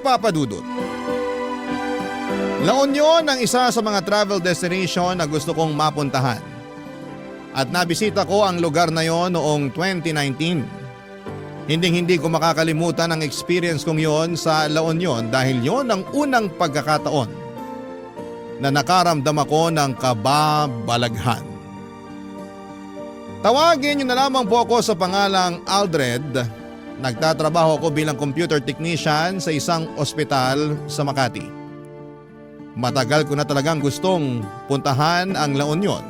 Papa Dudut. La Union ang isa sa mga travel destination na gusto kong mapuntahan. At nabisita ko ang lugar na yon noong 2019. Hindi ko makakalimutan ang experience kong yon sa La Union dahil yon ang unang pagkakataon na nakaramdam ako ng kababalaghan. Tawagin niyo na lamang po ako sa pangalang Aldred. Nagtatrabaho ako bilang computer technician sa isang ospital sa Makati. Matagal ko na talagang gustong puntahan ang La Union.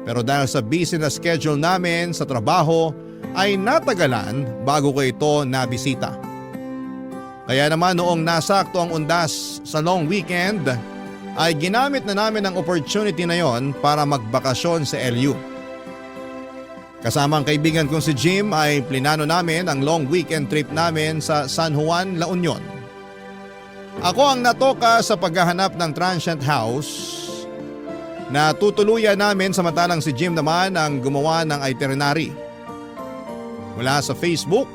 Pero dahil sa busy na schedule namin sa trabaho ay natagalan bago ko ito nabisita. Kaya naman noong nasakto ang undas sa long weekend ay ginamit na namin ang opportunity na yon para magbakasyon sa LU. Kasama ang kaibigan kong si Jim ay plinano namin ang long weekend trip namin sa San Juan, La Union. Ako ang natoka sa paghahanap ng transient house na tutuluyan namin samantalang si Jim naman ang gumawa ng itinerary. Mula sa Facebook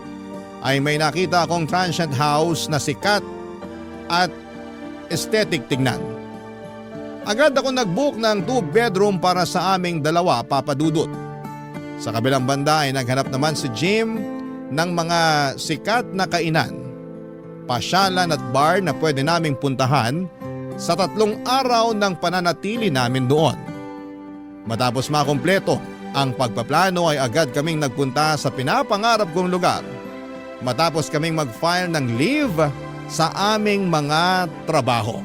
ay may nakita akong transient house na sikat at aesthetic tignan. Agad ako nag-book ng 2-bedroom para sa aming dalawa, Papa Dudut. Sa kabilang banda ay naghanap naman si Jim ng mga sikat na kainan, pasyalan at bar na pwede naming puntahan sa 3 araw ng pananatili namin doon. Matapos makumpleto ang pagpaplano ay agad kaming nagpunta sa pinapangarap kong lugar matapos kaming mag-file ng leave sa aming mga trabaho.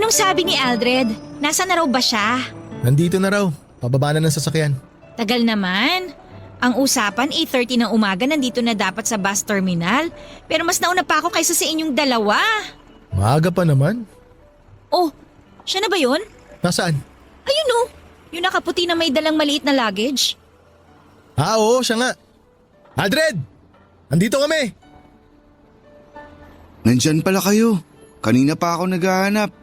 Sabi ni Aldred, nasa na raw ba siya? Nandito na raw, pababa na ng sasakyan. Tagal naman. Ang usapan 8:30 ng umaga nandito na dapat sa bus terminal. Pero mas nauna pa ako kaysa sa inyong dalawa. Maaga pa naman. Oh, siya na ba yun? Nasaan? Ayun oh, yung nakaputi na may dalang maliit na luggage. Oo, siya nga. Aldred! Andito kami! Nandyan pala kayo. Kanina pa ako naghahanap.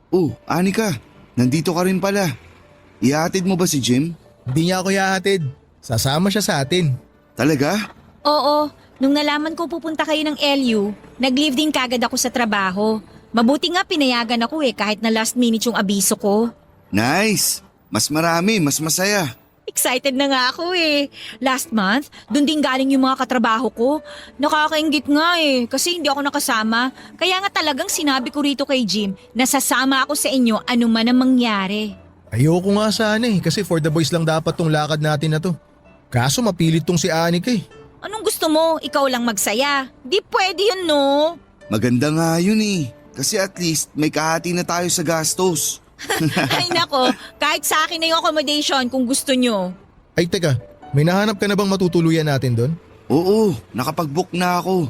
Oh, Anika, nandito ka rin pala. Ihatid mo ba si Jim? Hindi niya ako ihahatid. Sasama siya sa atin. Talaga? Oo, nung nalaman ko pupunta kayo ng LU, nag-leave din kagad ako sa trabaho. Mabuti nga pinayagan ako kahit na last minute yung abiso ko. Nice! Mas marami, mas masaya. Excited na nga ako Last month, dun din galing yung mga katrabaho ko. Nakakaingit nga kasi hindi ako nakasama. Kaya nga talagang sinabi ko rito kay Jim na sasama ako sa inyo ano man ang mangyari. Ayoko nga sana kasi for the boys lang dapat tong lakad natin na to. Kaso mapilit tong si Anika Anong gusto mo? Ikaw lang magsaya. Di pwede yun no? Maganda nga yun kasi at least may kahati na tayo sa gastos. Ay nako, kahit sa akin na yung accommodation kung gusto nyo. Ay teka, may nahanap ka na bang matutuluyan natin doon? Oo, nakapag-book na ako.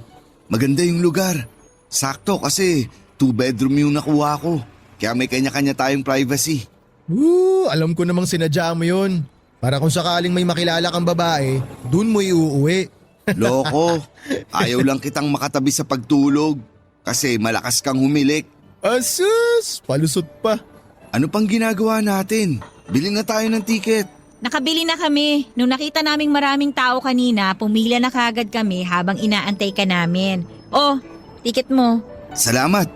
Maganda yung lugar. Sakto kasi 2-bedroom yung nakuha ko. Kaya may kanya-kanya tayong privacy. Alam ko namang sinadya mo yun. Para kung sakaling may makilala kang babae, dun mo iuuwi. Loko, ayaw lang kitang makatabi sa pagtulog. Kasi malakas kang humilik. Asus, palusot pa. Ano pang ginagawa natin? Bili na tayo ng tiket. Nakabili na kami. Nung nakita naming maraming tao kanina, pumila na kagad kami habang inaantay ka namin. Oh, tiket mo. Salamat.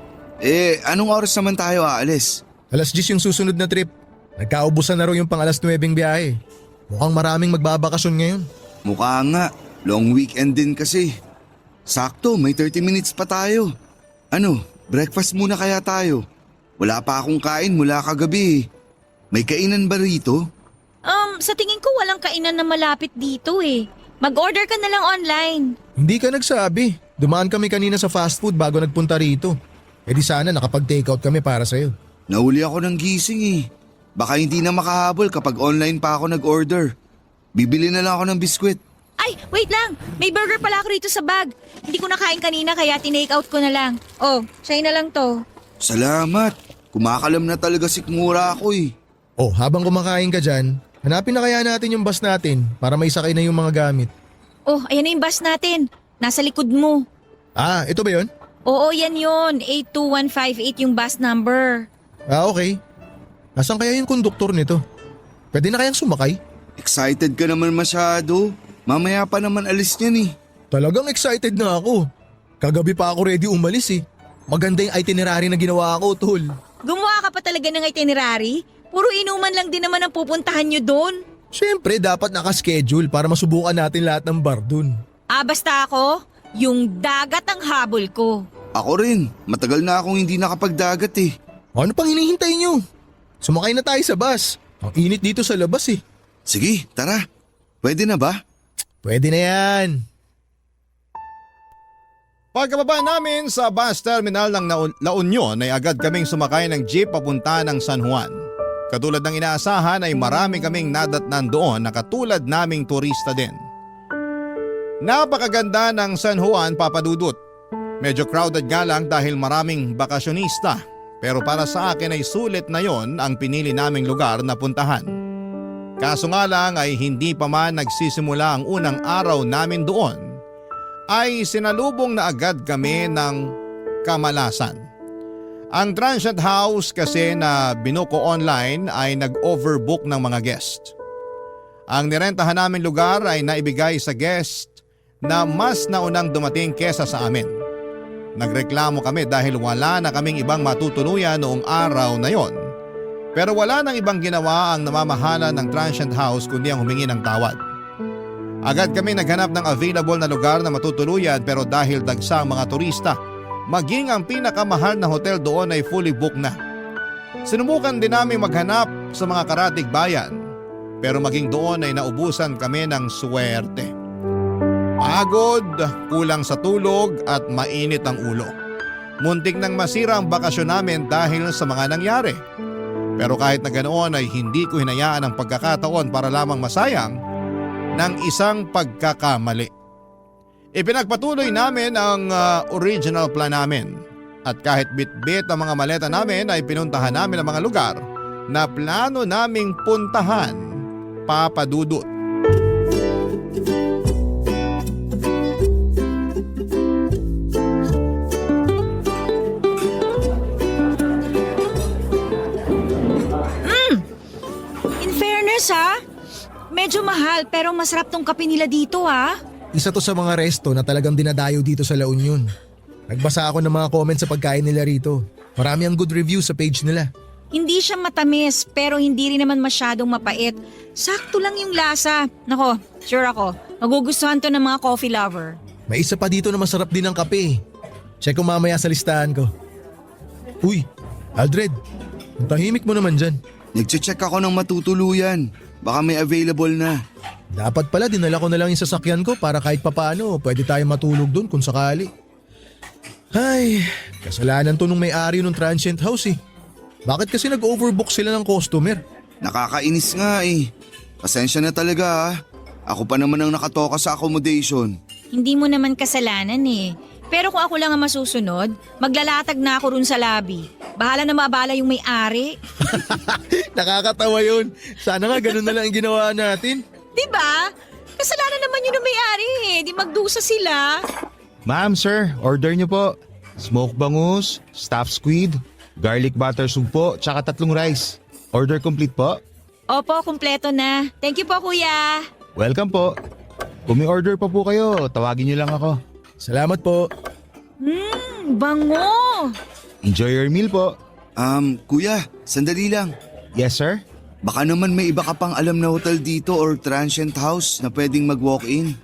Anong oras naman tayo aalis? 10:00 yung susunod na trip. Nagkaubusan na raw yung pang 9:00 biyahe. Mukhang maraming magbabakasyon ngayon. Mukha nga. Long weekend din kasi. Sakto, may 30 minutes pa tayo. Ano, breakfast muna kaya tayo? Wala pa akong kain mula kagabi. May kainan ba rito? Sa tingin ko walang kainan na malapit dito Mag-order ka na lang online. Hindi ka nagsabi. Dumaan kami kanina sa fast food bago nagpunta rito. Di sana nakapag-takeout kami para sa'yo. Nahuli ako ng gising Baka hindi na makahabol kapag online pa ako nag-order. Bibili na lang ako ng biskwit. Ay, wait lang. May burger pala ako rito sa bag. Hindi ko nakain kanina kaya tinake out ko na lang. Oh, sa'yo na lang to. Salamat. Kumakalam na talaga si Kimura ako eh. Oh, habang kumakain ka dyan, hanapin na kaya natin yung bus natin para may sakay na yung mga gamit. Oh, ayan na yung bus natin. Nasa likod mo. Ah, ito ba yun? Oo, yan yun. 82158 yung bus number. Ah, okay. Nasaan kaya yung konduktor nito? Pwede na kayang sumakay? Excited ka naman masyado. Mamaya pa naman alis niyan eh. Talagang excited na ako. Kagabi pa ako ready umalis eh. Maganda yung itinerary na ginawa ko, tol. Gumawa ka pa talaga ng itinerary? Puro inuman lang din naman ang pupuntahan nyo doon. Siyempre, dapat nakaschedule para masubukan natin lahat ng bar dun. Ah, basta ako, yung dagat ang habol ko. Ako rin. Matagal na akong hindi nakapagdagat eh. Ano pang hinihintay nyo? Sumakay na tayo sa bus. Ang init dito sa labas eh. Sige, tara. Pwede na ba? Pwede na yan. Pagkababa namin sa bus terminal ng La Union ay agad kaming sumakay ng jeep papunta ng San Juan. Katulad ng inaasahan ay marami kaming nadatnan doon na katulad naming turista din. Napakaganda ng San Juan, Papa Dudut. Medyo crowded nga lang dahil maraming bakasyonista. Pero para sa akin ay sulit na yon ang pinili naming lugar na puntahan. Kaso nga lang ay hindi pa man nagsisimula ang unang araw namin doon, ay sinalubong na agad kami ng kamalasan. Ang transient house kasi na binuko online ay nag-overbook ng mga guest. Ang nirentahan namin lugar ay naibigay sa guest na mas naunang dumating kesa sa amin. Nagreklamo kami dahil wala na kaming ibang matutuluyan noong araw na yon. Pero wala nang ibang ginawa ang namamahala ng transient house kundi ang humingi ng tawad. Agad kami naghanap ng available na lugar na matutuluyan pero dahil dagsa ang mga turista, maging ang pinakamahal na hotel doon ay fully booked na. Sinubukan din namin maghanap sa mga karatig bayan pero maging doon ay naubusan kami ng swerte. Pagod, kulang sa tulog at mainit ang ulo. Muntik nang masira ang bakasyon namin dahil sa mga nangyari. Pero kahit na ganoon ay hindi ko hinayaan ang pagkakataon para lamang masayang ng isang pagkakamali. Ipinagpatuloy namin ang original plan namin. At kahit bit-bit ang mga maleta namin ay pinuntahan namin ang mga lugar na plano naming puntahan, Papa Dudut. Ha? Medyo mahal pero masarap tong kape nila dito ha. Isa to sa mga resto na talagang dinadayo dito sa La Union. Nagbasa ako ng mga comments sa pagkain nila rito. Marami ang good reviews sa page nila. Hindi siya matamis pero hindi rin naman masyadong mapait. Sakto lang yung lasa. Nako, sure ako. Magugustuhan to ng mga coffee lover. May isa pa dito na masarap din ang kape. Check ko mamaya sa listahan ko. Uy, Aldred, ang tahimik mo naman dyan. Nagche-check ako ng matutuluyan. Baka may available na. Dapat pala dinala ko na lang yung sasakyan ko para kahit papaano pwede tayo matulog doon kung sakali. Ay, kasalanan to nung may-ari ng transient house eh. Bakit kasi nag-overbook sila ng customer? Nakakainis nga eh. Pasensya na talaga ah. Ako pa naman ang nakatoka sa accommodation. Hindi mo naman kasalanan eh. Pero kung ako lang ang masusunod, maglalatag na ako run sa lobby. Bahala na maabala yung may-ari. Nakakatawa yun. Sana nga ganun na lang ang ginawa natin. Diba? Kasalanan naman yun ng may-ari eh. Di magdusa sila. Ma'am, sir, order niyo po. Smoked bangus, stuffed squid, garlic butter soup po, tsaka 3 rice. Order complete po? Opo, kumpleto na. Thank you po, kuya. Welcome po. Kung may order pa po kayo, tawagin niyo lang ako. Salamat po. Bango! Enjoy your meal po. Kuya, sandali lang. Yes, sir? Baka naman may iba ka pang alam na hotel dito or transient house na pwedeng mag-walk-in.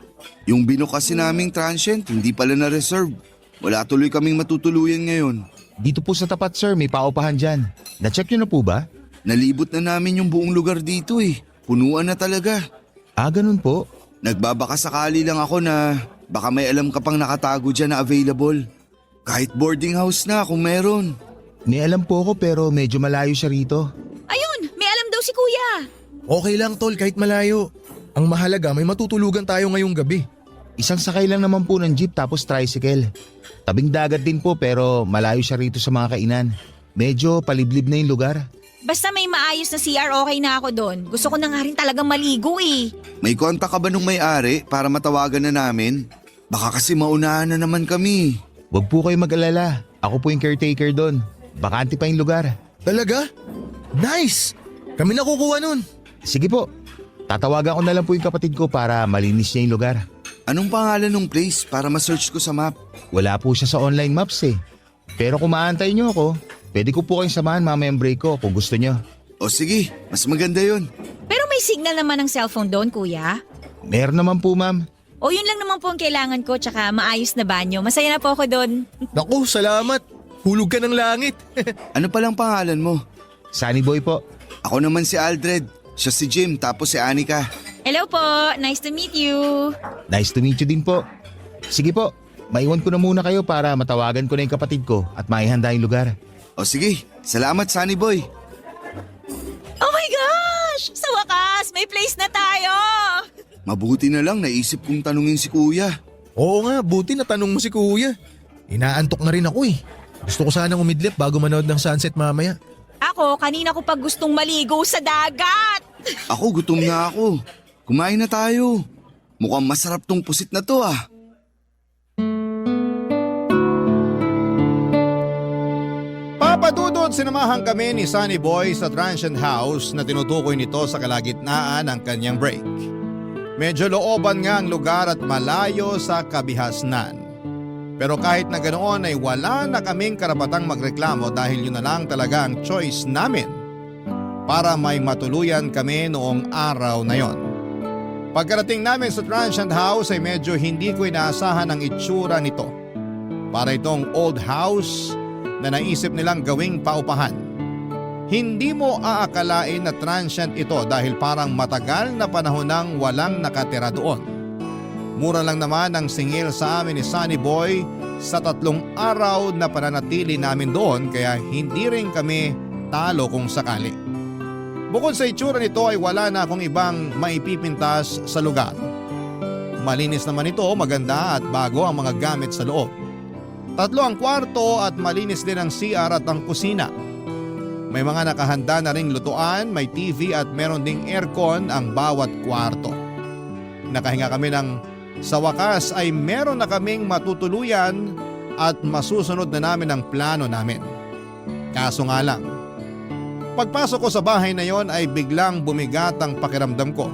Yung bino kasi naming transient, hindi pala na-reserve. Wala tuloy kaming matutuluyan ngayon. Dito po sa tapat, sir, may paupahan dyan. Na-check niyo na po ba? Nalibot na namin yung buong lugar dito eh. Punuan na talaga. Ah, ganun po. Nagbabaka sakali lang ako na baka may alam ka pang nakatago dyan na available. Kahit boarding house na kung meron. May alam po ako pero medyo malayo siya rito. Ayun, may alam daw si kuya. Okay lang tol kahit malayo. Ang mahalaga may matutulugan tayo ngayong gabi. Isang sakay lang naman po ng jeep tapos tricycle. Tabing dagat din po pero malayo siya rito sa mga kainan. Medyo paliblib na yung lugar. Basta may maayos na CR, okay na ako doon. Gusto ko na nga rin talagang maligo eh. May kontak ka ba nung may-ari para matawagan na namin? Baka kasi maunahan na naman kami. Huwag po kayo mag-alala. Ako po yung caretaker doon. Bakante pa yung lugar. Talaga? Nice! Kami na kukuha nun. Sige po. Tatawagan ko na lang po yung kapatid ko para malinis niya yung lugar. Anong pangalan ng place para ma-search ko sa map? Wala po siya sa online maps eh. Pero kung maantay niyo ako, pwede ko po kayong samahan mamaya ang break ko kung gusto niyo. O sige, mas maganda yun. Pero may signal naman ng cellphone doon, kuya. Meron naman po ma'am. O yun lang naman po ang kailangan ko, tsaka maayos na banyo. Masaya na po ako doon. Naku, salamat. Hulog ka ng langit. Ano palang pangalan mo? Sunny Boy po. Ako naman si Aldred. Siya si Jim tapos si Anika. Hello po, nice to meet you. Nice to meet you din po. Sige po, maiwan ko na muna kayo para matawagan ko na yung kapatid ko at maihanda yung lugar. O sige, salamat Sunny Boy. Oh my gosh! Sa wakas, may place na tayo! Mabuti na lang naisip kong tanungin si Kuya. Oo nga, buti na tanong mo si kuya. Inaantok na rin ako eh. Gusto ko sanang umidlip bago manood ng sunset mamaya. Ako, kanina ko pag gustong maligo sa dagat. Ako gutom na ako. Kumain na tayo. Mukhang masarap tong pusit na to ah. Papadudod, sinamahan kami ni Sunny Boy sa transient house na tinutukoy nito sa kalagitnaan ng kanyang break. Medyo looban nga ang lugar at malayo sa kabihasnan. Pero kahit na ganoon ay wala na kaming karapatang magreklamo dahil yun na lang talaga ang choice namin para may matuluyan kami noong araw na yon. Pagkarating namin sa transient house ay medyo hindi ko inaasahan ang itsura nito. Para itong old house na naisip nilang gawing paupahan. Hindi mo aakalain na transient ito dahil parang matagal na panahon nang walang nakatira doon. Mura lang naman ang singil sa amin ni Sunny Boy sa 3 araw na pananatili namin doon kaya hindi rin kami talo kung sakali. Bukod sa itsura nito ay wala na akong ibang maipipintas sa lugar. Malinis naman ito, maganda at bago ang mga gamit sa loob. 3 ang kwarto at malinis din ang CR at ang kusina. May mga nakahanda na ring lutuan, may TV at meron ding aircon ang bawat kwarto. Nakahinga kami ng sa wakas ay meron na kaming matutuluyan at masusunod na namin ang plano namin. Kaso nga lang, pagpasok ko sa bahay na yon ay biglang bumigat ang pakiramdam ko.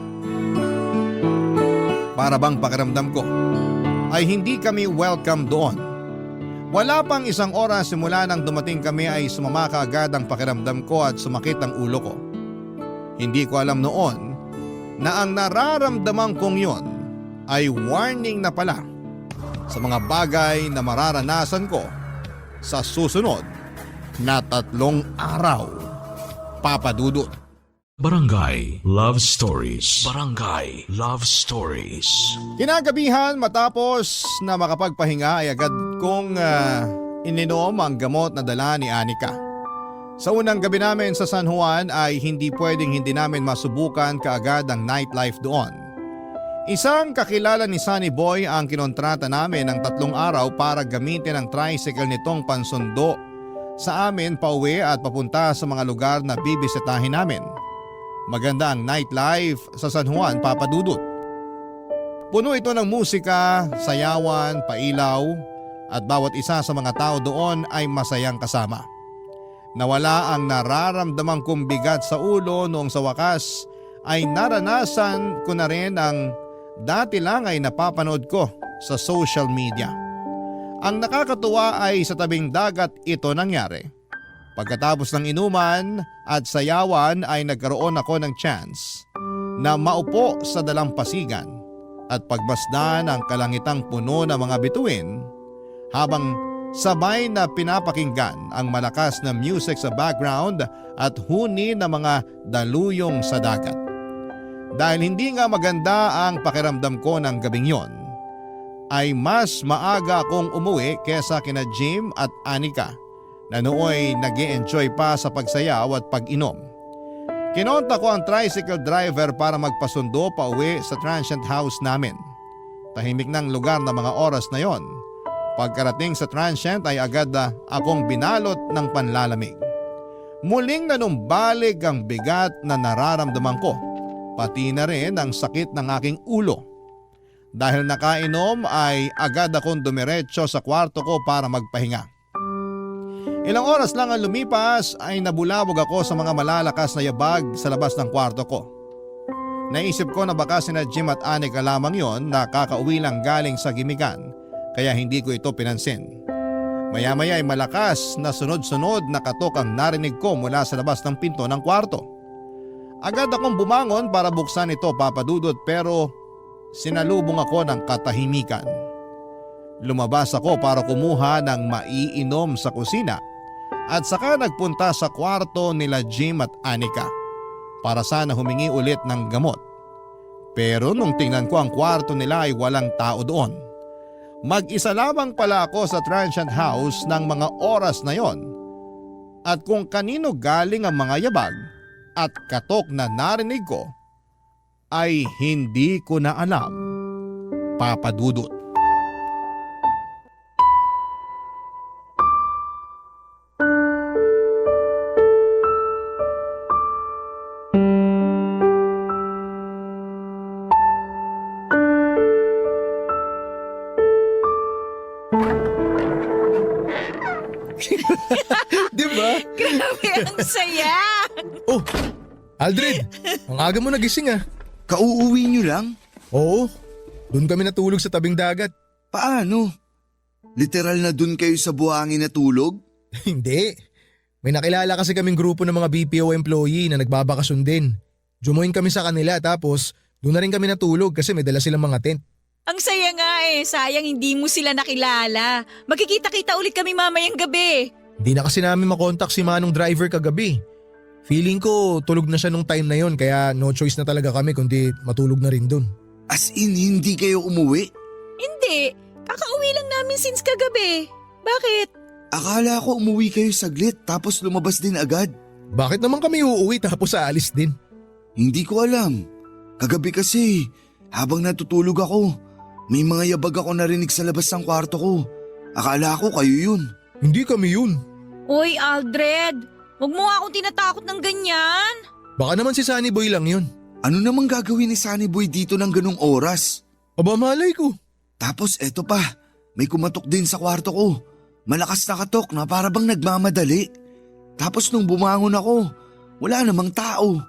Para bang pakiramdam ko ay hindi kami welcome doon. Wala pang 1 oras simula nang dumating kami ay sumama kaagad ang pakiramdam ko at sumakit ang ulo ko. Hindi ko alam noon na ang nararamdaman kong yon ay warning na pala sa mga bagay na mararanasan ko sa susunod na 3 araw. Papadudot. Barangay Love Stories. Barangay Love Stories. Kinagabihan matapos na makapagpahinga ay agad kong ininom ang gamot na dala ni Anika. Sa unang gabi namin sa San Juan ay hindi pwedeng hindi namin masubukan kaagad ang nightlife doon. Isang kakilala ni Sunny Boy ang kinontrata namin ng 3 araw para gamitin ang tricycle nitong pansundo sa amin pauwi at papunta sa mga lugar na bibisitahin namin. Maganda ang nightlife sa San Juan, Papadudot. Puno ito ng musika, sayawan, pailaw at bawat isa sa mga tao doon ay masayang kasama. Nawala ang nararamdamang kong bigat sa ulo noong sa wakas ay naranasan ko na rin ang dati lang ay napapanood ko sa social media. Ang nakakatuwa ay sa tabing dagat ito nangyari. Pagkatapos ng inuman at sayawan ay nagkaroon ako ng chance na maupo sa dalampasigan at pagmasdan ang kalangitang puno ng mga bituin habang sabay na pinapakinggan ang malakas na music sa background at huni ng mga daluyong sa dagat. Dahil hindi nga maganda ang pakiramdam ko ng gabing yon, ay mas maaga akong umuwi kesa kina Jim at Anika na nooy nag-e-enjoy pa sa pagsayaw at pag-inom. Kinonta ko ang tricycle driver para magpasundo pa uwi sa transient house namin. Tahimik ng lugar na mga oras na yon. Pagkarating sa transient ay agad akong binalot ng panlalamig. Muling nanumbalik ang bigat na nararamdaman ko, pati na rin ang sakit ng aking ulo. Dahil nakainom ay agad akong dumiretso sa kwarto ko para magpahinga. Ilang oras lang ang lumipas ay nabulabog ako sa mga malalakas na yabag sa labas ng kwarto ko. Naisip ko na baka sina Jim at Anika lamang yon na kakauwi lang galing sa gimikan, kaya hindi ko ito pinansin. Maya-maya ay malakas na sunod-sunod na katok ang narinig ko mula sa labas ng pinto ng kwarto. Agad akong bumangon para buksan ito, Papa Dudut, pero sinalubong ako ng katahimikan. Lumabas ako para kumuha ng maiinom sa kusina at saka nagpunta sa kwarto nila Jim at Anika para sana humingi ulit ng gamot. Pero nung tingnan ko ang kwarto nila ay walang tao doon. Mag-isa lamang pala ako sa transient house ng mga oras na yon. At kung kanino galing ang mga yabag at katok na narinig ko ay hindi ko na alam, Papa Dudut. Di ba? Grabe, ang saya! Oh, Aldred, ang aga mo nagising ah. Kauuwi nyo lang? Oo, doon kami natulog sa tabing dagat. Paano? Literal na dun kayo sa buhangin natulog? Hindi. May nakilala kasi kaming grupo ng mga BPO employee na nagbabakasyon din. Jumoin kami sa kanila tapos doon na rin kami natulog kasi may dala silang mga tent. Ang saya nga sayang hindi mo sila nakilala. Magkikita-kita ulit kami mamayang gabi. Hindi na kasi namin makontak si Manong driver kagabi. Feeling ko tulog na siya nung time na yon kaya no choice na talaga kami kundi matulog na rin dun. As in, hindi kayo umuwi? Hindi, kakauwi lang namin since kagabi. Bakit? Akala ko umuwi kayo saglit tapos lumabas din agad. Bakit naman kami uuwi tapos aalis din? Hindi ko alam. Kagabi kasi, habang natutulog ako, may mga yabag ako narinig sa labas ng kwarto ko. Akala ko kayo yun. Hindi kami yun. Uy, Aldred, huwag mo akong tinatakot ng ganyan. Baka naman si Sunny Boy lang yun. Ano namang gagawin ni Sunny Boy dito ng ganung oras? Aba malay ko. Tapos eto pa, may kumatok din sa kwarto ko. Malakas na katok na para bang nagmamadali. Tapos nung bumangon ako, wala namang tao.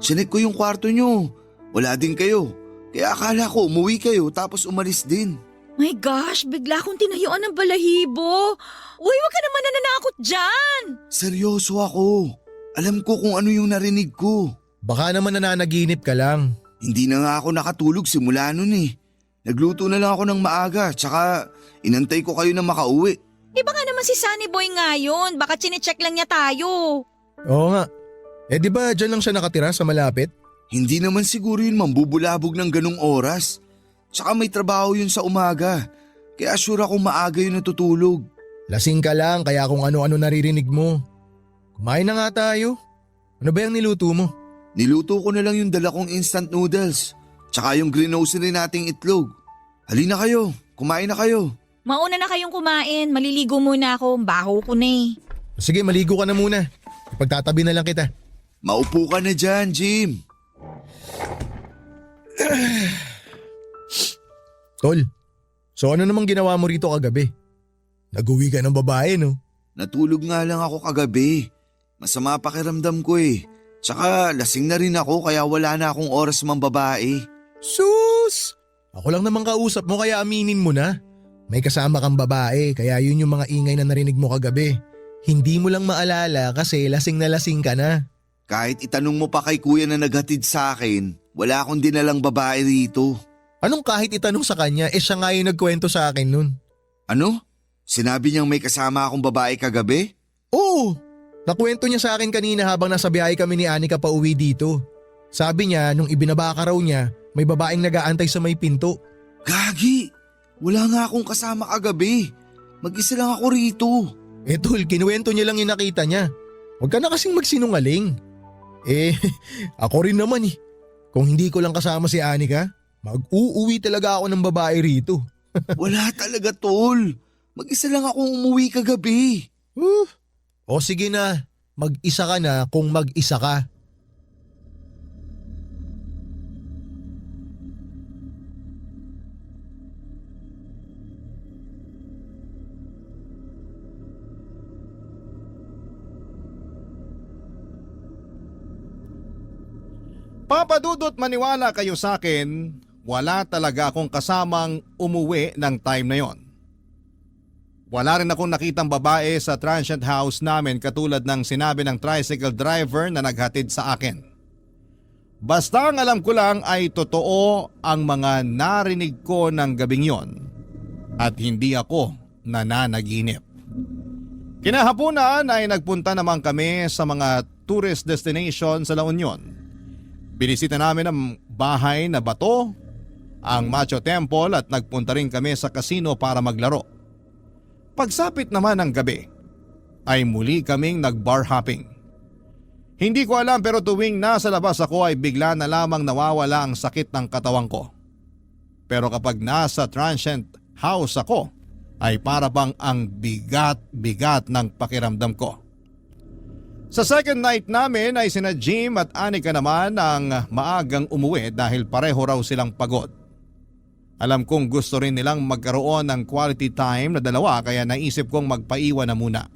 Sinek ko yung kwarto nyo. Wala din kayo. Kaya akala ko umuwi kayo tapos umalis din. My gosh, bigla akong tinayuan ng balahibo. Uy, wag ka naman nananakot dyan. Seryoso ako. Alam ko kung ano yung narinig ko. Baka naman nananaginip ka lang. Hindi na nga ako nakatulog simula nun eh. Nagluto na lang ako ng maaga tsaka inantay ko kayo na makauwi. Baka naman si Sunny Boy nga yun. Baka chinecheck lang niya tayo. Oo nga. Di ba dyan lang siya nakatira sa malapit? Hindi naman siguro yun mambubulabog ng ganung oras. Tsaka may trabaho yun sa umaga. Kaya sure akong maaga yun natutulog. Lasing ka lang kaya kung ano-ano naririnig mo. Kumain na nga tayo. Ano ba yung niluto mo? Niluto ko na lang yung dala kong instant noodles. Tsaka yung greenosity nating itlog. Halina kayo, kumain na kayo. Mauna na kayong kumain. Maliligo muna ako. Baho ko na eh. Sige, maligo ka na muna. Ipagtatabi na lang kita. Maupo ka na dyan, Jim. Tol, so ano namang ginawa mo rito kagabi? Nag-uwi ka ng babae, no? Natulog nga lang ako kagabi. Masama pakiramdam ko eh. Tsaka lasing na rin ako kaya wala na akong oras mambabae. Sus! Ako lang naman kausap mo kaya aminin mo na. May kasama kang babae kaya yun yung mga ingay na narinig mo kagabi. Hindi mo lang maalala kasi lasing na lasing ka na. Kahit itanong mo pa kay kuya na naghatid sa akin, wala akong dinalang babae rito. Anong kahit itanong sa kanya, siya nga yung nagkwento sa akin nun. Ano? Sinabi niyang may kasama akong babae kagabi? Oo! Nakwento niya sa akin kanina habang nasa biyahe kami ni Anika pa uwi dito. Sabi niya nung ibinaba ka raw niya, may babaeng nag-aantay sa may pinto. Gagi! Wala nga akong kasama kagabi. Mag-isa lang ako rito. Tol, kinuwento niya lang yung nakita niya. Huwag ka na kasing magsinungaling. Eh, ako rin naman eh. Kung hindi ko lang kasama si Anika, mag-uuwi talaga ako ng babae rito. Wala talaga, tol. Mag-isa lang akong umuwi kagabi. O sige na, mag-isa ka na kung mag-isa ka. Papadudot maniwala kayo sa akin, wala talaga akong kasamang umuwi ng time na yon. Wala rin akong nakitang babae sa transient house namin katulad ng sinabi ng tricycle driver na naghatid sa akin. Basta ang alam ko lang ay totoo ang mga narinig ko ng gabing yon at hindi ako nananaginip. Kinahaponan ay nagpunta naman kami sa mga tourist destination sa La Union. Binisita namin ang bahay na bato, ang Macho Temple at nagpunta rin kami sa casino para maglaro. Pagsapit naman ng gabi, ay muli kaming nag-bar hopping. Hindi ko alam pero tuwing nasa labas ako ay bigla na lamang nawawala ang sakit ng katawan ko. Pero kapag nasa transient house ako, ay para bang ang bigat-bigat ng pakiramdam ko. Sa second night namin ay sina Jim at Anika naman ang maagang umuwi dahil pareho raw silang pagod. Alam kong gusto rin nilang magkaroon ng quality time na dalawa kaya naisip kong magpaiwan na muna.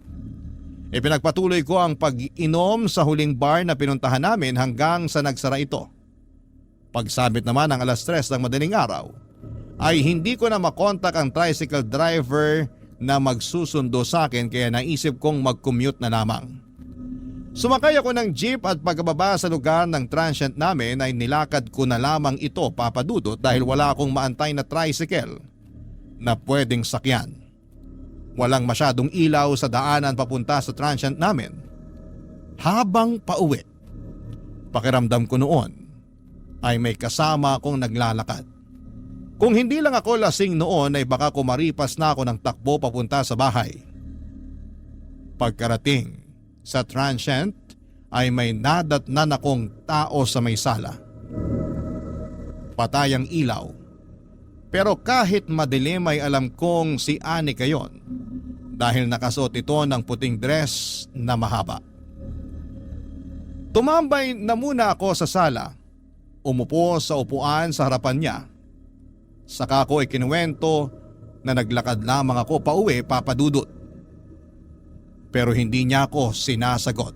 Ipinagpatuloy ko ang pag-inom sa huling bar na pinuntahan namin hanggang sa nagsara ito. Pagsabit naman ng 3:00 ng madaling araw, ay hindi ko na makontak ang tricycle driver na magsusundo sa akin kaya naisip kong mag-commute na lamang. Sumakay ako ng jeep at pagkababa sa lugar ng transient namin ay nilakad ko na lamang ito papadudot dahil wala akong maantay na tricycle na pwedeng sakyan. Walang masyadong ilaw sa daanan papunta sa transient namin. Habang pauwi, pakiramdam ko noon ay may kasama akong naglalakad. Kung hindi lang ako lasing noon ay baka kumaripas na ako ng takbo papunta sa bahay. Pagkarating sa transient ay may nadatnan akong tao sa may sala. Patay ang ilaw. Pero kahit madilim ay alam kong si Anika yon dahil nakasuot ito ng puting dress na mahaba. Tumambay na muna ako sa sala. Umupo sa upuan sa harapan niya. Saka ko ikinuwento na naglakad lamang ako pauwi papadudot. Pero hindi niya ako sinasagot.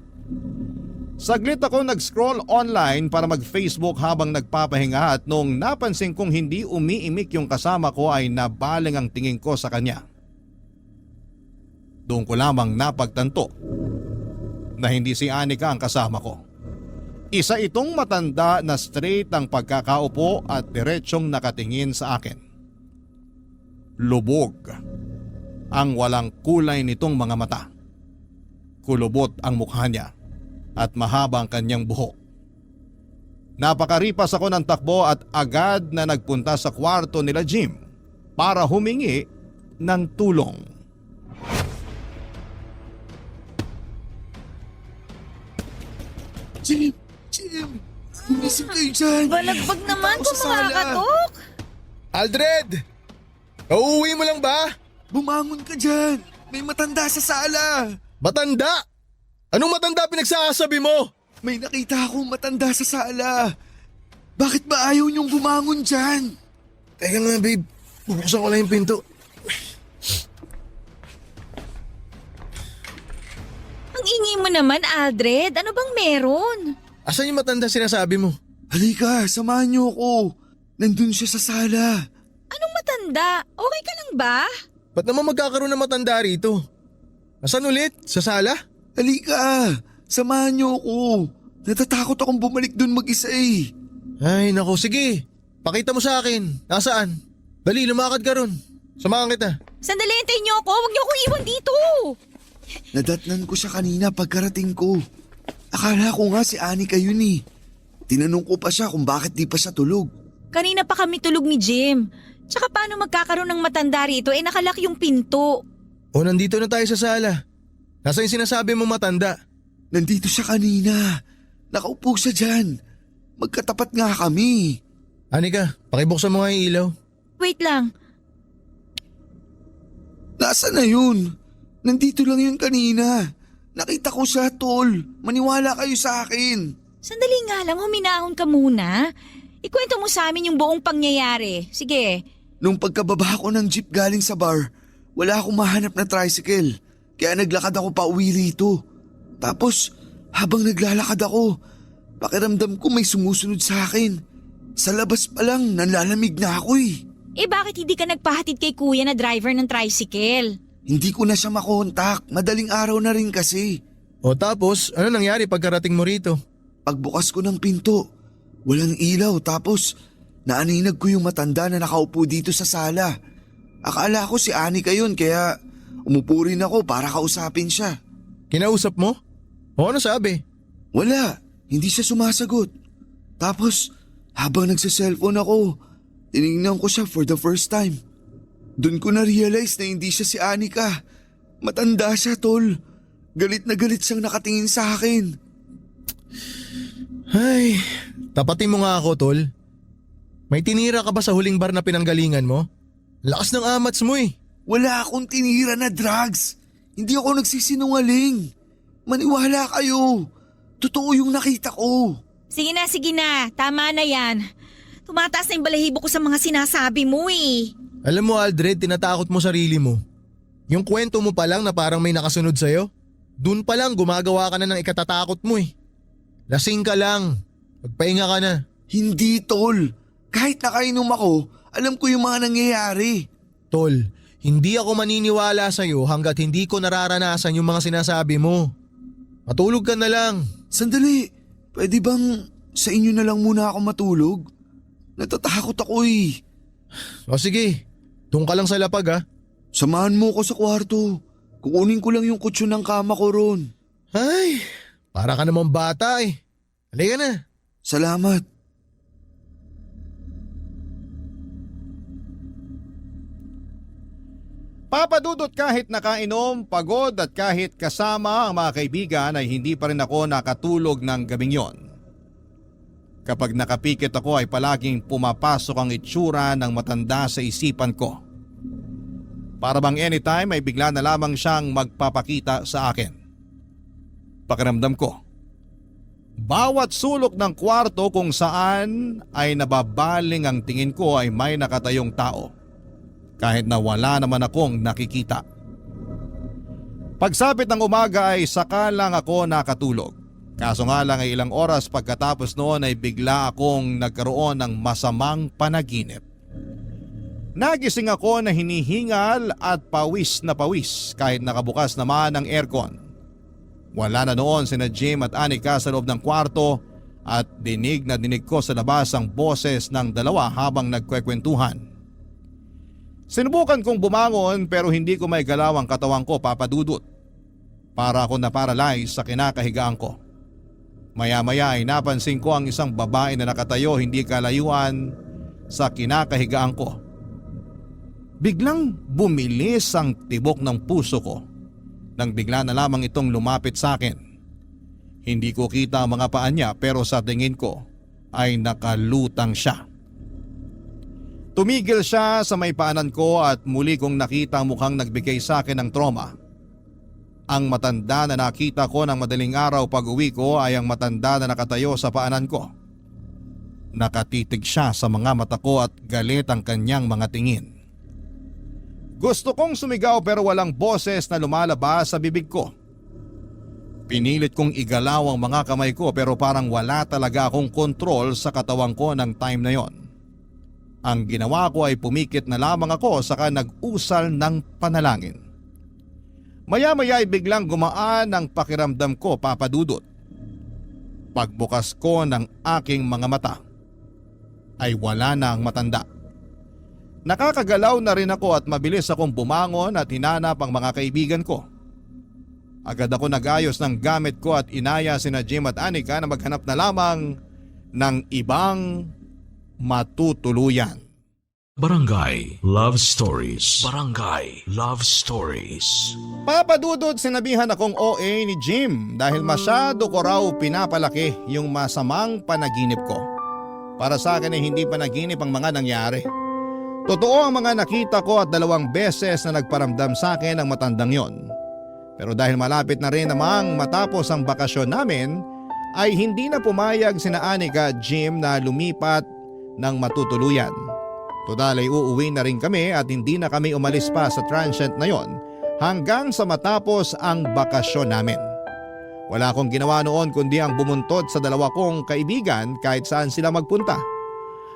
Saglit ako nag-scroll online para mag-Facebook habang nagpapahinga at noong napansin kong hindi umiimik yung kasama ko ay nabaling ang tingin ko sa kanya. Doon ko lamang napagtanto na hindi si Anika ang kasama ko. Isa itong matanda na straight ang pagkakaupo at diretsyong nakatingin sa akin. Lubog ang walang kulay nitong mga mata. Kulubot ang mukha niya at mahaba ang kanyang buhok. Napakaripas ako ng takbo at agad na nagpunta sa kwarto nila Jim para humingi ng tulong. Jim! Umisip kayo dyan! Balagbag naman Tao kung sa sala. makakatok. Aldred! Uuwi mo lang ba? Bumangon ka dyan! May matanda sa sala! Matanda? Anong matanda pinagsasabi mo? May nakita akong matanda sa sala! Bakit ba ayaw niyong bumangon dyan? Teka nga babe, bubuksan ko lang yung pinto. Ang ingay mo naman, Aldred. Ano bang meron? Asan yung matanda sinasabi mo? Halika, samahan niyo ako. Nandun siya sa sala. Anong matanda? Okay ka lang ba? Ba't naman magkakaroon ng matanda rito? Asan ulit? Sa sala? Halika, samahan niyo ako. Natatakot akong bumalik dun mag-isa eh. Ay nako, sige. Pakita mo sa akin. Nasaan? Dali, lumakad ka ron. Samahan kita. Sandali, hintayin niyo ako. Huwag niyo ako iwan dito. Nadatnan ko siya kanina pagkarating ko. Akala ko nga si Anika yun eh. Tinanong ko pa siya kung bakit di pa siya tulog. Kanina pa kami tulog ni Jim. Tsaka paano magkakaroon ng matanda rito? Nakalak yung pinto. O nandito na tayo sa sala. Nasaan yung sinasabi mo matanda? Nandito siya kanina. Nakaupo siya dyan. Magkatapat nga kami. Anika, pakibuksan mo nga yung ilaw. Wait lang. Nasaan na yun? Nandito lang yun kanina. Nakita ko siya, tol. Maniwala kayo sa akin. Sandali nga lang, huminahon ka muna. Ikwento mo sa amin yung buong pangyayari. Sige. Nung pagkababa ko ng jeep galing sa bar, wala akong mahanap na tricycle. Kaya naglakad ako pa uwi rito. Tapos, habang naglalakad ako, pakiramdam ko may sumusunod sa akin. Sa labas pa lang, nanlalamig na ako eh. Eh bakit hindi ka nagpahatid kay kuya na driver ng tricycle? Hindi ko na siya makontak. Madaling araw na rin kasi. O tapos, ano nangyari pagkarating mo rito? Pagbukas ko ng pinto, walang ilaw tapos naaninag ko yung matanda na nakaupo dito sa sala. Akala ko si Anika yun kaya umupo rin ako para kausapin siya. Kinausap mo? O ano sabi? Wala, hindi siya sumasagot. Tapos habang nagsa-cellphone ako, tinignan ko siya for the first time. Doon ko na-realize na hindi siya si Anika. Matanda siya, tol. Galit na galit siyang nakatingin sa akin. Ay, tapatin mo nga ako, tol. May tinira ka ba sa huling bar na pinanggalingan mo? Lakas ng amats mo eh. Wala akong tinira na drugs. Hindi ako nagsisinungaling. Maniwala kayo. Totoo yung nakita ko. Sige na. Tama na yan. Tumataas na yung balahibo ko sa mga sinasabi mo eh. Alam mo Aldred, tinatakot mo sarili mo. Yung kwento mo pa lang na parang may nakasunod sa'yo, dun pa lang gumagawa ka na ng ikatatakot mo eh. Lasing ka lang. Magpahinga ka na. Hindi, tol. Kahit nakainom ako, alam ko yung mga nangyayari. Tol, hindi ako maniniwala sa'yo hanggat hindi ko nararanasan yung mga sinasabi mo. Matulog ka na lang. Sandali, pwede bang sa inyo na lang muna ako matulog? Natatakot ako eh. O sige, doon ka lang sa lapag ha. Samahan mo ko sa kwarto. Kukunin ko lang yung kutsyon ng kama ko ron. Ay, para ka namang bata eh. Halika na. Salamat. Papadudot kahit nakainom, pagod at kahit kasama ang mga kaibigan ay hindi pa rin ako nakatulog ng gabing yon. Kapag nakapikit ako ay palaging pumapasok ang itsura ng matanda sa isipan ko. Para bang anytime ay bigla na lamang siyang magpapakita sa akin. Pakiramdam ko, bawat sulok ng kwarto kung saan ay nababaling ang tingin ko ay may nakatayong tao. Kahit na wala naman akong nakikita. Pagsapit ng umaga ay saka lang ako nakatulog. Kaso nga lang ay ilang oras pagkatapos noon ay bigla akong nagkaroon ng masamang panaginip. Nagising ako na hinihingal at pawis na pawis kahit nakabukas naman ang aircon. Wala na noon sina Jim at Anika sa loob ng kwarto at dinig na dinig ko sa labas ang boses ng dalawa habang nagkwekwentuhan. Sinubukan kong bumangon pero hindi ko may galaw ang katawan ko, papadudot. Para ako na-paralyze sa kinakahigaan ko. Maya-maya ay napansin ko ang isang babae na nakatayo hindi kalayuan sa kinakahigaan ko. Biglang bumilis ang tibok ng puso ko nang bigla na lamang itong lumapit sa akin. Hindi ko kita ang mga paa niya pero sa tingin ko ay nakalutang siya. Tumigil siya sa may paanan ko at muli kong nakita ang mukhang nagbigay sa akin ng trauma. Ang matanda na nakita ko ng madaling araw pag uwi ko ay ang matanda na nakatayo sa paanan ko. Nakatitig siya sa mga mata ko at galit ang kanyang mga tingin. Gusto kong sumigaw pero walang boses na lumalabas sa bibig ko. Pinilit kong igalaw ang mga kamay ko pero parang wala talaga akong kontrol sa katawan ko ng time na yon. Ang ginawa ko ay pumikit na lamang ako saka nag-usal ng panalangin. Maya-maya ay biglang gumaan ang pakiramdam ko, papadudot. Pagbukas ko ng aking mga mata ay wala na ang matanda. Nakakagalaw na rin ako at mabilis akong bumangon at hinanap ang mga kaibigan ko. Agad ako nagayos ng gamit ko at inaya sina Jim at Anika na maghanap na lamang ng ibang matutuluyan. Barangay Love Stories. Barangay Love Stories. Papadudod sinabihan akong OA ni Jim dahil masyado ko raw pinapalaki yung masamang panaginip ko. Para sa akin ay hindi panaginip ang mga nangyari. Totoo ang mga nakita ko at 2 beses na nagparamdam sa akin ang matandang yon. Pero dahil malapit na rin namang matapos ang bakasyon namin, ay hindi na pumayag sina Anika at Jim na lumipat ng matutuluyan. Total ay uuwi na rin kami at hindi na kami umalis pa sa transient na yon hanggang sa matapos ang bakasyon namin. Wala akong ginawa noon kundi ang bumuntod sa 2 kong kaibigan kahit saan sila magpunta.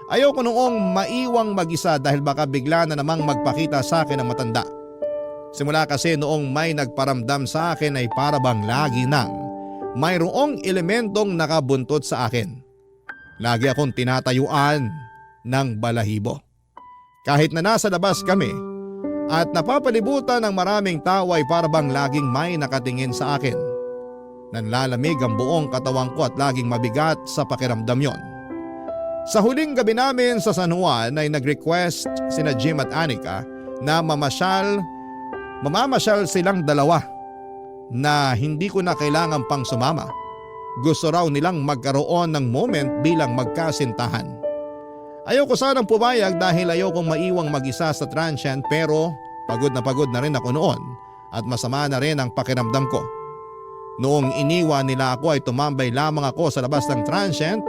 Ayoko noong maiwang mag-isa dahil baka bigla na namang magpakita sa akin ang matanda. Simula kasi noong may nagparamdam sa akin ay para bang lagi nang mayroong elementong nakabuntot sa akin. Lagi akong tinatayuan ng balahibo. Kahit na nasa labas kami at napapalibutan ng maraming tao ay para bang laging may nakatingin sa akin. Nanlalamig ang buong katawan ko at laging mabigat sa pakiramdam yon. Sa huling gabi namin sa San Juan ay nag-request sina Jim at Anika na mamamasyal silang 2 na hindi ko na kailangan pang sumama. Gusto raw nilang magkaroon ng moment bilang magkasintahan. Ayoko sanang pumayag dahil ayokong maiwang mag-isa sa transient pero pagod na rin ako noon at masama na rin ang pakiramdam ko. Noong iniwan nila ako ay tumambay lamang ako sa labas ng transient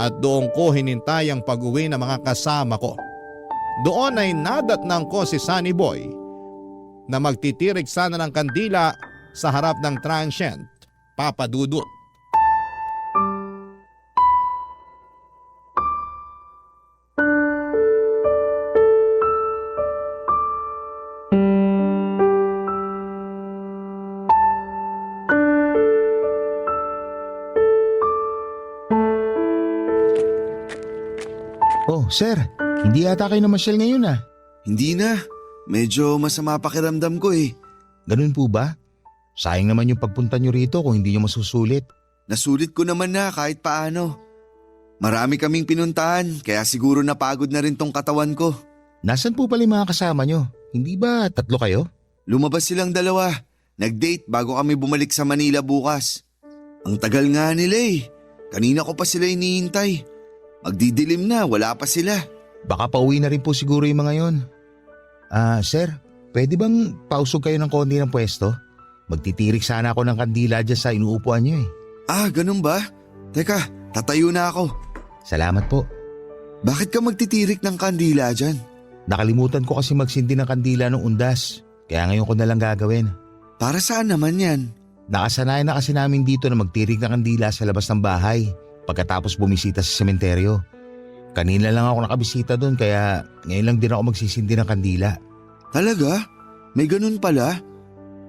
at doon ko hinintay ang pag-uwi ng mga kasama ko. Doon ay nadatnang ko si Sunny Boy na magtitirik sana ng kandila sa harap ng transient, Papa Dudut. Oh, sir, hindi yata kayo namasyal ngayon ah. Hindi na. Medyo masama pakiramdam ko eh. Ganun po ba? Sayang naman yung pagpunta nyo rito kung hindi nyo masusulit. Nasulit ko naman na kahit paano. Marami kaming pinuntahan kaya siguro napagod na rin tong katawan ko. Nasaan po pala yung mga kasama nyo? Hindi ba 3 kayo? Lumabas silang 2. Nag-date bago kami bumalik sa Manila bukas. Ang tagal nga nila eh. Kanina ko pa sila hinihintay. Magdidilim na, wala pa sila. Baka pauwi na rin po siguro yung mga yon. Sir, pwede bang pausog kayo ng konti ng pwesto? Magtitirik sana ako ng kandila dyan sa inuupuan nyo eh. Ganun ba? Teka, tatayo na ako. Salamat po. Bakit ka magtitirik ng kandila dyan? Nakalimutan ko kasi magsindi ng kandila ng undas. Kaya ngayon ko na lang gagawin. Para saan naman yan? Nakasanayan na kasi namin dito na magtirik ng kandila sa labas ng bahay pagkatapos bumisita sa sementeryo. Kanina lang ako nakabisita doon kaya ngayon lang din ako magsisindi ng kandila. Talaga? May ganun pala?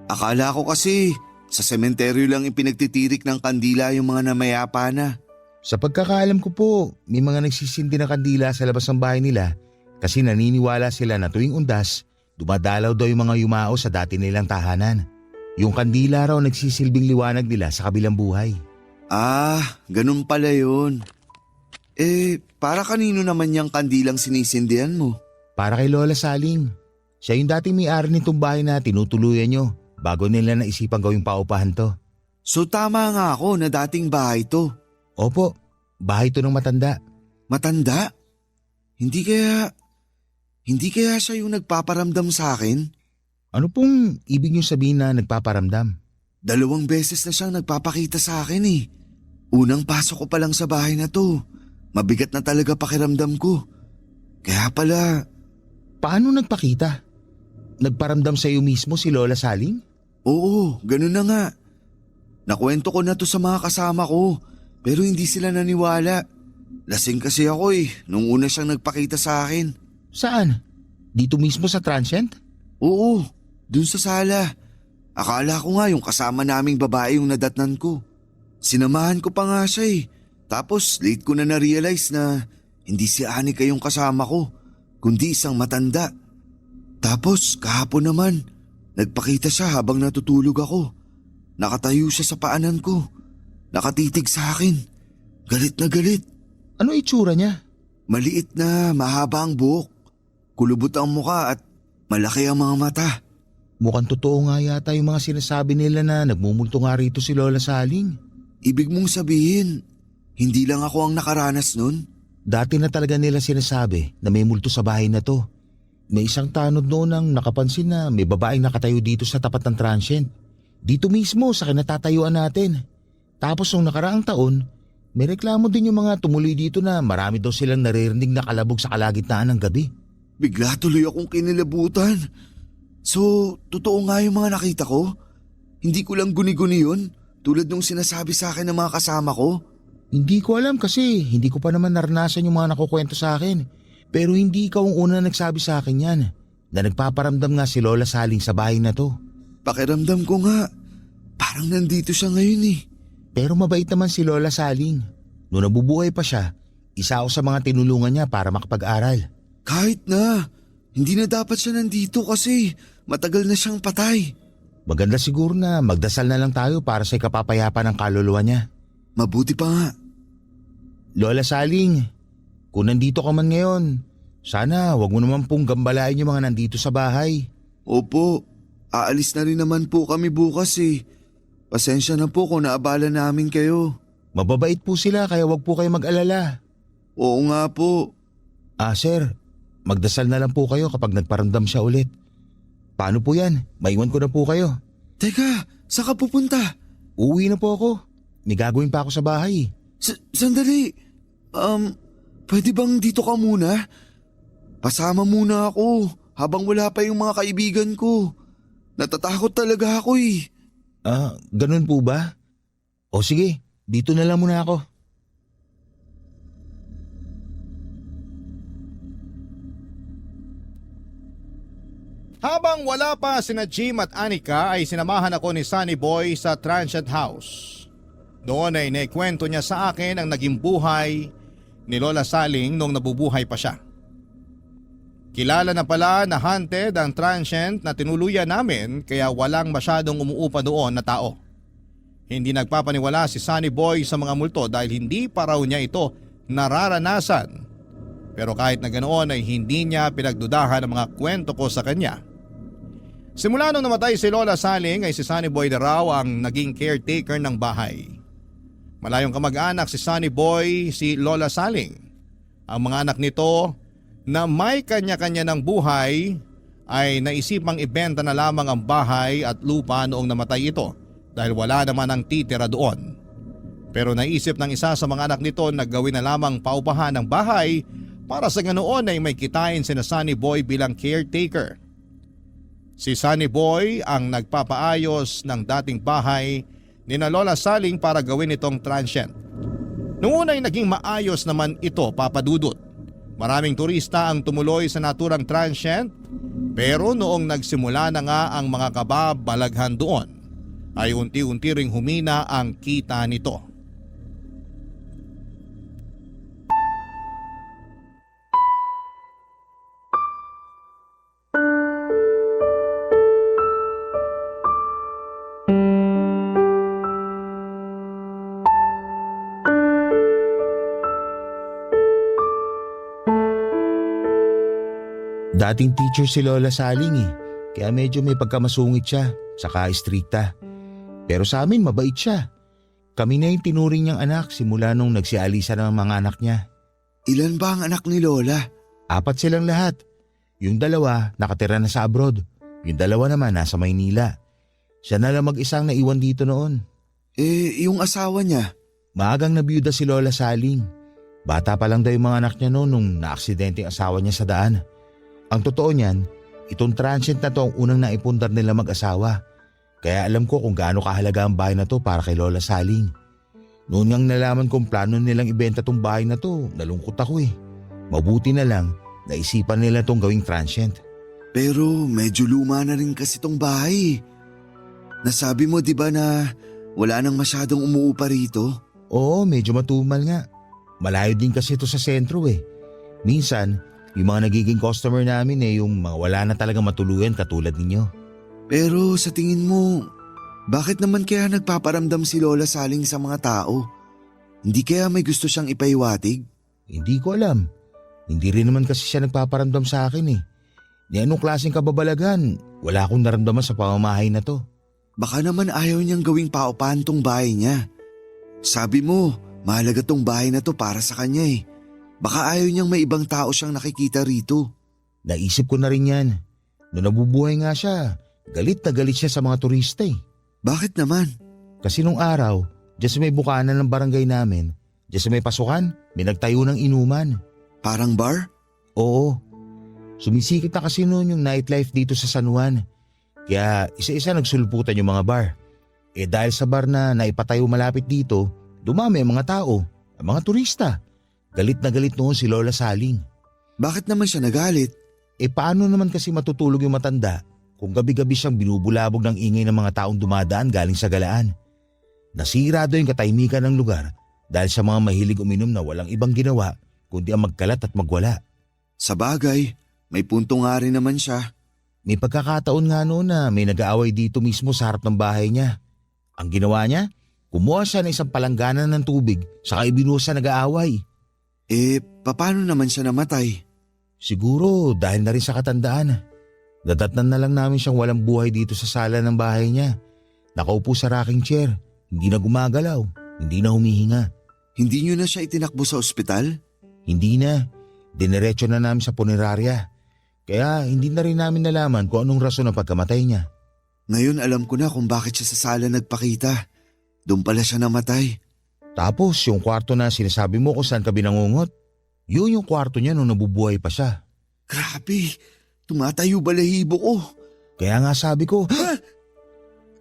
Akala ko kasi sa sementeryo lang ipinagtitirik ng kandila yung mga namayapa na. Sa pagkakaalam ko po, may mga nagsisindi ng kandila sa labas ng bahay nila kasi naniniwala sila na tuwing undas, dumadalaw daw yung mga yumao sa dati nilang tahanan. Yung kandila raw nagsisilbing liwanag nila sa kabilang buhay. Ganun pala yun. Para kanino naman yung kandilang sinisindihan mo? Para kay Lola Saling. Siya yung dating may-ari nitong bahay na tinutuluyan nyo bago nila naisipang gawing paupahan to. So tama nga ako na dating bahay to. Opo, bahay to ng matanda. Matanda? Hindi kaya siya yung nagpaparamdam sa akin? Ano pong ibig nyo sabihin na nagpaparamdam? 2 beses na siyang nagpapakita sa akin eh. Unang pasok ko pa lang sa bahay na to. Mabigat na talaga pakiramdam ko. Kaya pala… Paano nagpakita? Nagparamdam sa iyo mismo si Lola Saling? Oo, ganun na nga. Nakwento ko na to sa mga kasama ko, pero hindi sila naniwala. Lasing kasi ako eh, nung una siyang nagpakita sa akin. Saan? Dito mismo sa transient? Oo, dun sa sala. Akala ko nga yung kasama naming babae yung nadatnan ko. Sinamahan ko pa nga siya eh. Tapos late ko na na-realize na hindi si Anika yung kasama ko, kundi isang matanda. Tapos kahapon naman, nagpakita siya habang natutulog ako. Nakatayo siya sa paanan ko. Nakatitig sa akin. Galit na galit. Ano itsura niya? Maliit na mahaba ang buhok. kulubot ang muka at malaki ang mga mata. Mukhang totoo nga yata yung mga sinasabi nila na nagmumulto nga rito si Lola Saling. Ibig mong sabihin, hindi lang ako ang nakaranas nun? Dati na talaga nila sinasabi na may multo sa bahay na to. May isang tanod noon ang nakapansin na may babaeng nakatayo dito sa tapat ng transient. Dito mismo sa kinatatayuan natin. Tapos nung nakaraang taon, may reklamo din yung mga tumuloy dito na marami daw silang naririnig na kalabog sa kalagitnaan ng gabi. Bigla tuloy akong kinilabutan. So, totoo nga yung mga nakita ko? Hindi ko lang guni-guni yun, tulad nung sinasabi sa akin ng mga kasama ko. Hindi ko alam kasi hindi ko pa naman naranasan yung mga nakukwento sa akin. Pero hindi ikaw ang una na nagsabi sa akin yan, na nagpaparamdam nga si Lola Saling sa bahay na to. Pakiramdam ko nga, parang nandito siya ngayon eh. Pero mabait naman si Lola Saling. Noong nabubuhay pa siya, isa ako sa mga tinulungan niya para makapag-aral. Kahit na, hindi na dapat siya nandito kasi matagal na siyang patay. Maganda siguro na magdasal na lang tayo para sa ikapapayapa ng kaluluwa niya. Mabuti pa nga. Lola Saling, kung nandito ka man ngayon, sana wag mo naman pong gambalain yung mga nandito sa bahay. Opo, aalis na rin naman po kami bukas eh. Pasensya na po kung naabala namin kayo. Mababait po sila kaya wag po kayo mag-alala. Oo nga po. Sir, magdasal na lang po kayo kapag nagparamdam siya ulit. Paano po yan? Maiwan ko na po kayo. Teka, saan ka pupunta? Uuwi na po ako. May gagawin pa ako sa bahay. Sandali. Pwede bang dito ka muna? Pasama muna ako habang wala pa yung mga kaibigan ko. Natatakot talaga ako eh. Ganun po ba? O sige, dito na lang muna ako. Habang wala pa sina Jim at Anika ay sinamahan ako ni Sunny Boy sa transient house. Doon ay naikwento niya sa akin ang naging buhay ni Lola Saling nung nabubuhay pa siya. Kilala na pala na haunted ang transient na tinuluyan namin kaya walang masyadong umuupa doon na tao. Hindi nagpapaniwala si Sunny Boy sa mga multo dahil hindi pa raw niya ito nararanasan. Pero kahit na ganoon ay hindi niya pinagdudahan ang mga kwento ko sa kanya. Simula nung namatay si Lola Saling ay si Sunny Boy na raw ang naging caretaker ng bahay. Malayong kamag-anak si Sunny Boy, si Lola Saling. Ang mga anak nito na may kanya-kanya ng buhay ay naisipang ibenta na lamang ang bahay at lupa noong namatay ito dahil wala naman ang titira doon. Pero naisip ng isa sa mga anak nito na gawin na lamang paupahan ng bahay para sa ganoon ay may kitain sina Sunny Boy bilang caretaker. Si Sunny Boy ang nagpapaayos ng dating bahay ni na Lola Saling para gawin itong transient. Noong una ay naging maayos naman ito, Papa Dudut. Maraming turista ang tumuloy sa naturang transient pero noong nagsimula na nga ang mga kababalaghan doon ay unti-unti ring humina ang kita nito. Dating teacher si Lola Saling kaya medyo may pagkamasungit siya, saka istrikta. Pero sa amin mabait siya. Kami na yung tinuring niyang anak simula nung nagsialisa ng mga anak niya. Ilan ba ang anak ni Lola? 4 silang lahat. Yung 2 nakatira na sa abroad. Yung 2 naman nasa Maynila. Siya na lang mag-isang naiwan dito noon. Yung asawa niya? Maagang nabiyuda si Lola Saling. Bata pa lang daw yung mga anak niya noon nung naaksidente ang asawa niya sa daan. Ang totoo niyan, itong transient na to ang unang naipundar nila mag-asawa. Kaya alam ko kung gaano kahalaga ang bahay na to para kay Lola Saling. Noon ngang nalaman kong plano nilang ibenta tong bahay na to, nalungkot ako eh. Mabuti na lang, naisipan nila tong gawing transient. Pero medyo luma na rin kasi tong bahay. Nasabi mo 'di ba na wala nang masyadong umuupa rito? Oo, medyo matumal nga. Malayo din kasi ito sa sentro eh. Minsan, yung mga nagiging customer namin yung mga wala na talagang matuluyan katulad ninyo. Pero sa tingin mo, bakit naman kaya nagpaparamdam si Lola Saling sa mga tao? Hindi kaya may gusto siyang ipaiwatig? Hindi ko alam. Hindi rin naman kasi siya nagpaparamdam sa akin eh. Ni anong klaseng kababalagan, wala akong naramdaman sa pamamahay na to. Baka naman ayaw niyang gawing paupahan tong bahay niya. Sabi mo, mahalaga tong bahay na to para sa kanya eh. Baka ayaw niyang may ibang tao siyang nakikita rito. Naisip ko na rin yan. Noong nabubuhay nga siya, galit na galit siya sa mga turista eh. Bakit naman? Kasi nung araw, dyan sa may bukana ng barangay namin, dyan sa may pasukan, may nagtayo ng inuman. Parang bar? Oo. Sumisikip na kasi noon yung nightlife dito sa San Juan. Kaya isa-isa nagsulputan yung mga bar. Dahil sa bar na naipatayo malapit dito, dumami ang mga tao, ang mga turista. Galit na galit noon si Lola Saling. Bakit naman siya nagalit? Paano naman kasi matutulog yung matanda kung gabi-gabi siyang binubulabog ng ingay ng mga taong dumadaan galing sa galaan? Nasira daw yung katahimikan ng lugar dahil sa mga mahilig uminom na walang ibang ginawa kundi ang magkalat at magwala. Sa bagay, may punto nga rin naman siya. May pagkakataon nga noon na may nag-aaway dito mismo sa harap ng bahay niya. Ang ginawa niya, kumuha siya ng isang palangganan ng tubig saka ibinuhos sa nag-aaway. Paano naman siya namatay? Siguro dahil na rin sa katandaan. Dadatnan na lang namin siyang walang buhay dito sa sala ng bahay niya. Nakaupo sa rocking chair, hindi na gumagalaw, hindi na humihinga. Hindi niyo na siya itinakbo sa ospital? Hindi na, diniretso na namin sa punerarya. Kaya hindi na rin namin nalaman kung anong rason ng pagkamatay niya. Ngayon alam ko na kung bakit siya sa sala nagpakita. Doon pala siya namatay. Tapos yung kwarto na sinasabi mo kung saan ka binangungot, yun yung kwarto niya nung nabubuhay pa siya. Grabe, tumatayo balahibo ko. Kaya nga sabi ko,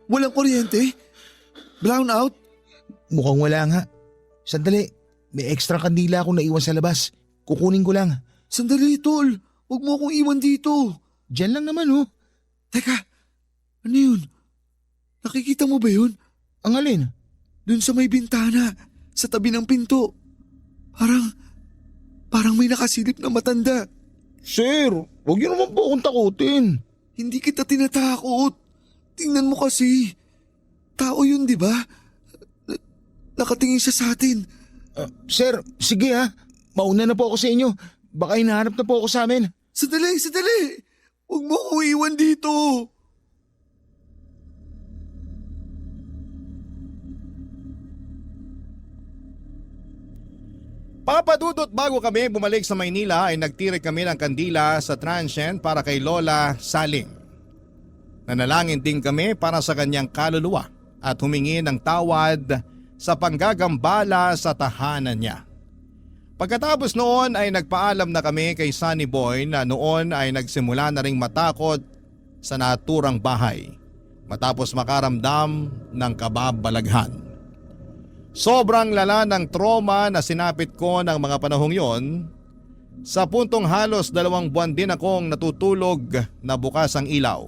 Walang kuryente? Brown out? mukhang wala nga. Sandali, may extra kandila akong naiwan sa labas. Kukunin ko lang. Sandali, tol. Huwag mo akong iwan dito. Diyan lang naman oh. Teka, ano yun? Nakikita mo ba yun? Ang alin? Doon sa may bintana, sa tabi ng pinto. Parang may nakasilip na matanda. Sir, huwag niyo naman po akong takutin. Hindi kita tinatakot. Tingnan mo kasi. Tao yun, di ba? Nakatingin siya sa atin. Sir, sige ha. Mauna na po ako sa inyo. Baka hinahanap na po ako sa amin. Sandali! Huwag mo ko iwan dito. Papadudot bago kami bumalik sa Maynila ay nagtirik kami ng kandila sa transient para kay Lola Saling. Nanalangin din kami para sa kanyang kaluluwa at humingi ng tawad sa panggagambala sa tahanan niya. Pagkatapos noon ay nagpaalam na kami kay Sunny Boy na noon ay nagsimula na ring matakot sa naturang bahay matapos makaramdam ng kababalaghan. Sobrang lala ng trauma na sinapit ko ng mga panahong yon, sa puntong halos 2 buwan din akong natutulog na bukas ang ilaw.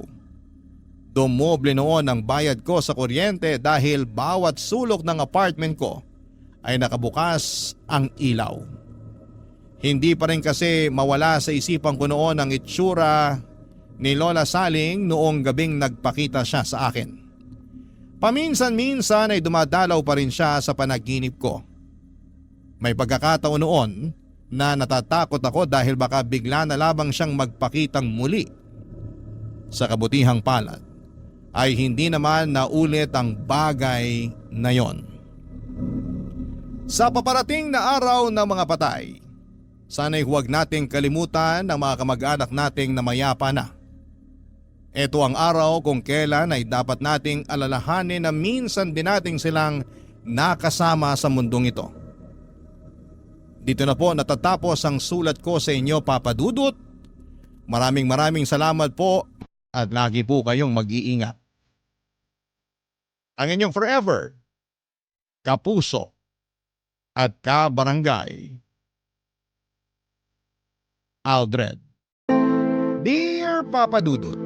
Dumoble noon ang bayad ko sa kuryente dahil bawat sulok ng apartment ko ay nakabukas ang ilaw. Hindi pa rin kasi mawala sa isipan ko noon ang itsura ni Lola Saling noong gabing nagpakita siya sa akin. Paminsan-minsan ay dumadalaw pa rin siya sa panaginip ko. May pagkakataon noon na natatakot ako dahil baka bigla na lamang siyang magpakitang muli. Sa kabutihang palad ay hindi naman naulit ang bagay na yon. Sa paparating na araw ng mga patay, sana'y huwag nating kalimutan ang mga kamag-anak nating namayapa na. Ito ang araw kung kailan ay dapat nating alalahanin na minsan din nating silang nakasama sa mundong ito. Dito na po natatapos ang sulat ko sa inyo, Papa Dudut. Maraming salamat po at lagi po kayong mag-iingat. Ang inyong forever, kapuso at kabarangay, Aldred. Dear Papa Dudut,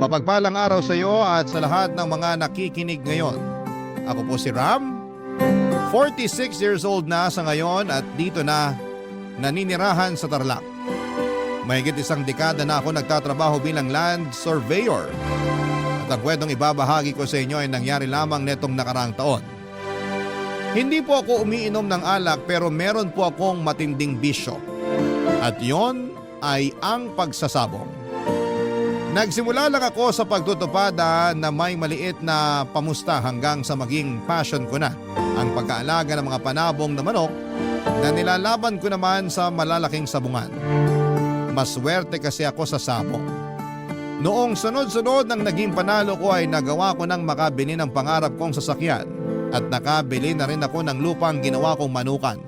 mapagpalang araw sa iyo at sa lahat ng mga nakikinig ngayon. Ako po si Ram, 46 years old na sa ngayon at dito na naninirahan sa Tarlac. Mahigit 1 dekada na ako nagtatrabaho bilang land surveyor. At ang kwentong ibabahagi ko sa inyo ay nangyari lamang netong nakaraang taon. Hindi po ako umiinom ng alak pero meron po akong matinding bisyo. At yon ay ang pagsasabong. Nagsimula lang ako sa pagtutupad na may maliit na pamusta hanggang sa maging passion ko na ang pag-aalaga ng mga panabong na manok na nilalaban ko naman sa malalaking sabungan. Maswerte kasi ako sa sabong. Noong sunod-sunod ng naging panalo ko ay nagawa ko ng makabili ng pangarap kong sasakyan at nakabili na rin ako ng lupang ginawa kong manukan.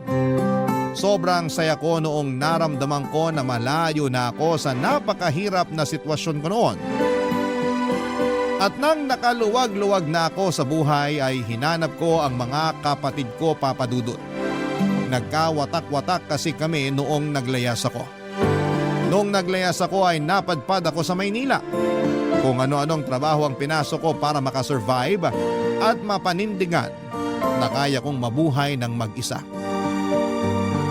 Sobrang saya ko noong naramdaman ko na malayo na ako sa napakahirap na sitwasyon ko noon. At nang nakaluwag-luwag na ako sa buhay ay hinanap ko ang mga kapatid ko, Papa Dudut. Nagkawatak-watak kasi kami noong naglayas ako. Noong naglayas ako ay napadpad ako sa Maynila. Kung ano-anong trabaho ang pinasok ko para makasurvive at mapanindigan na kaya kong mabuhay ng mag-isa.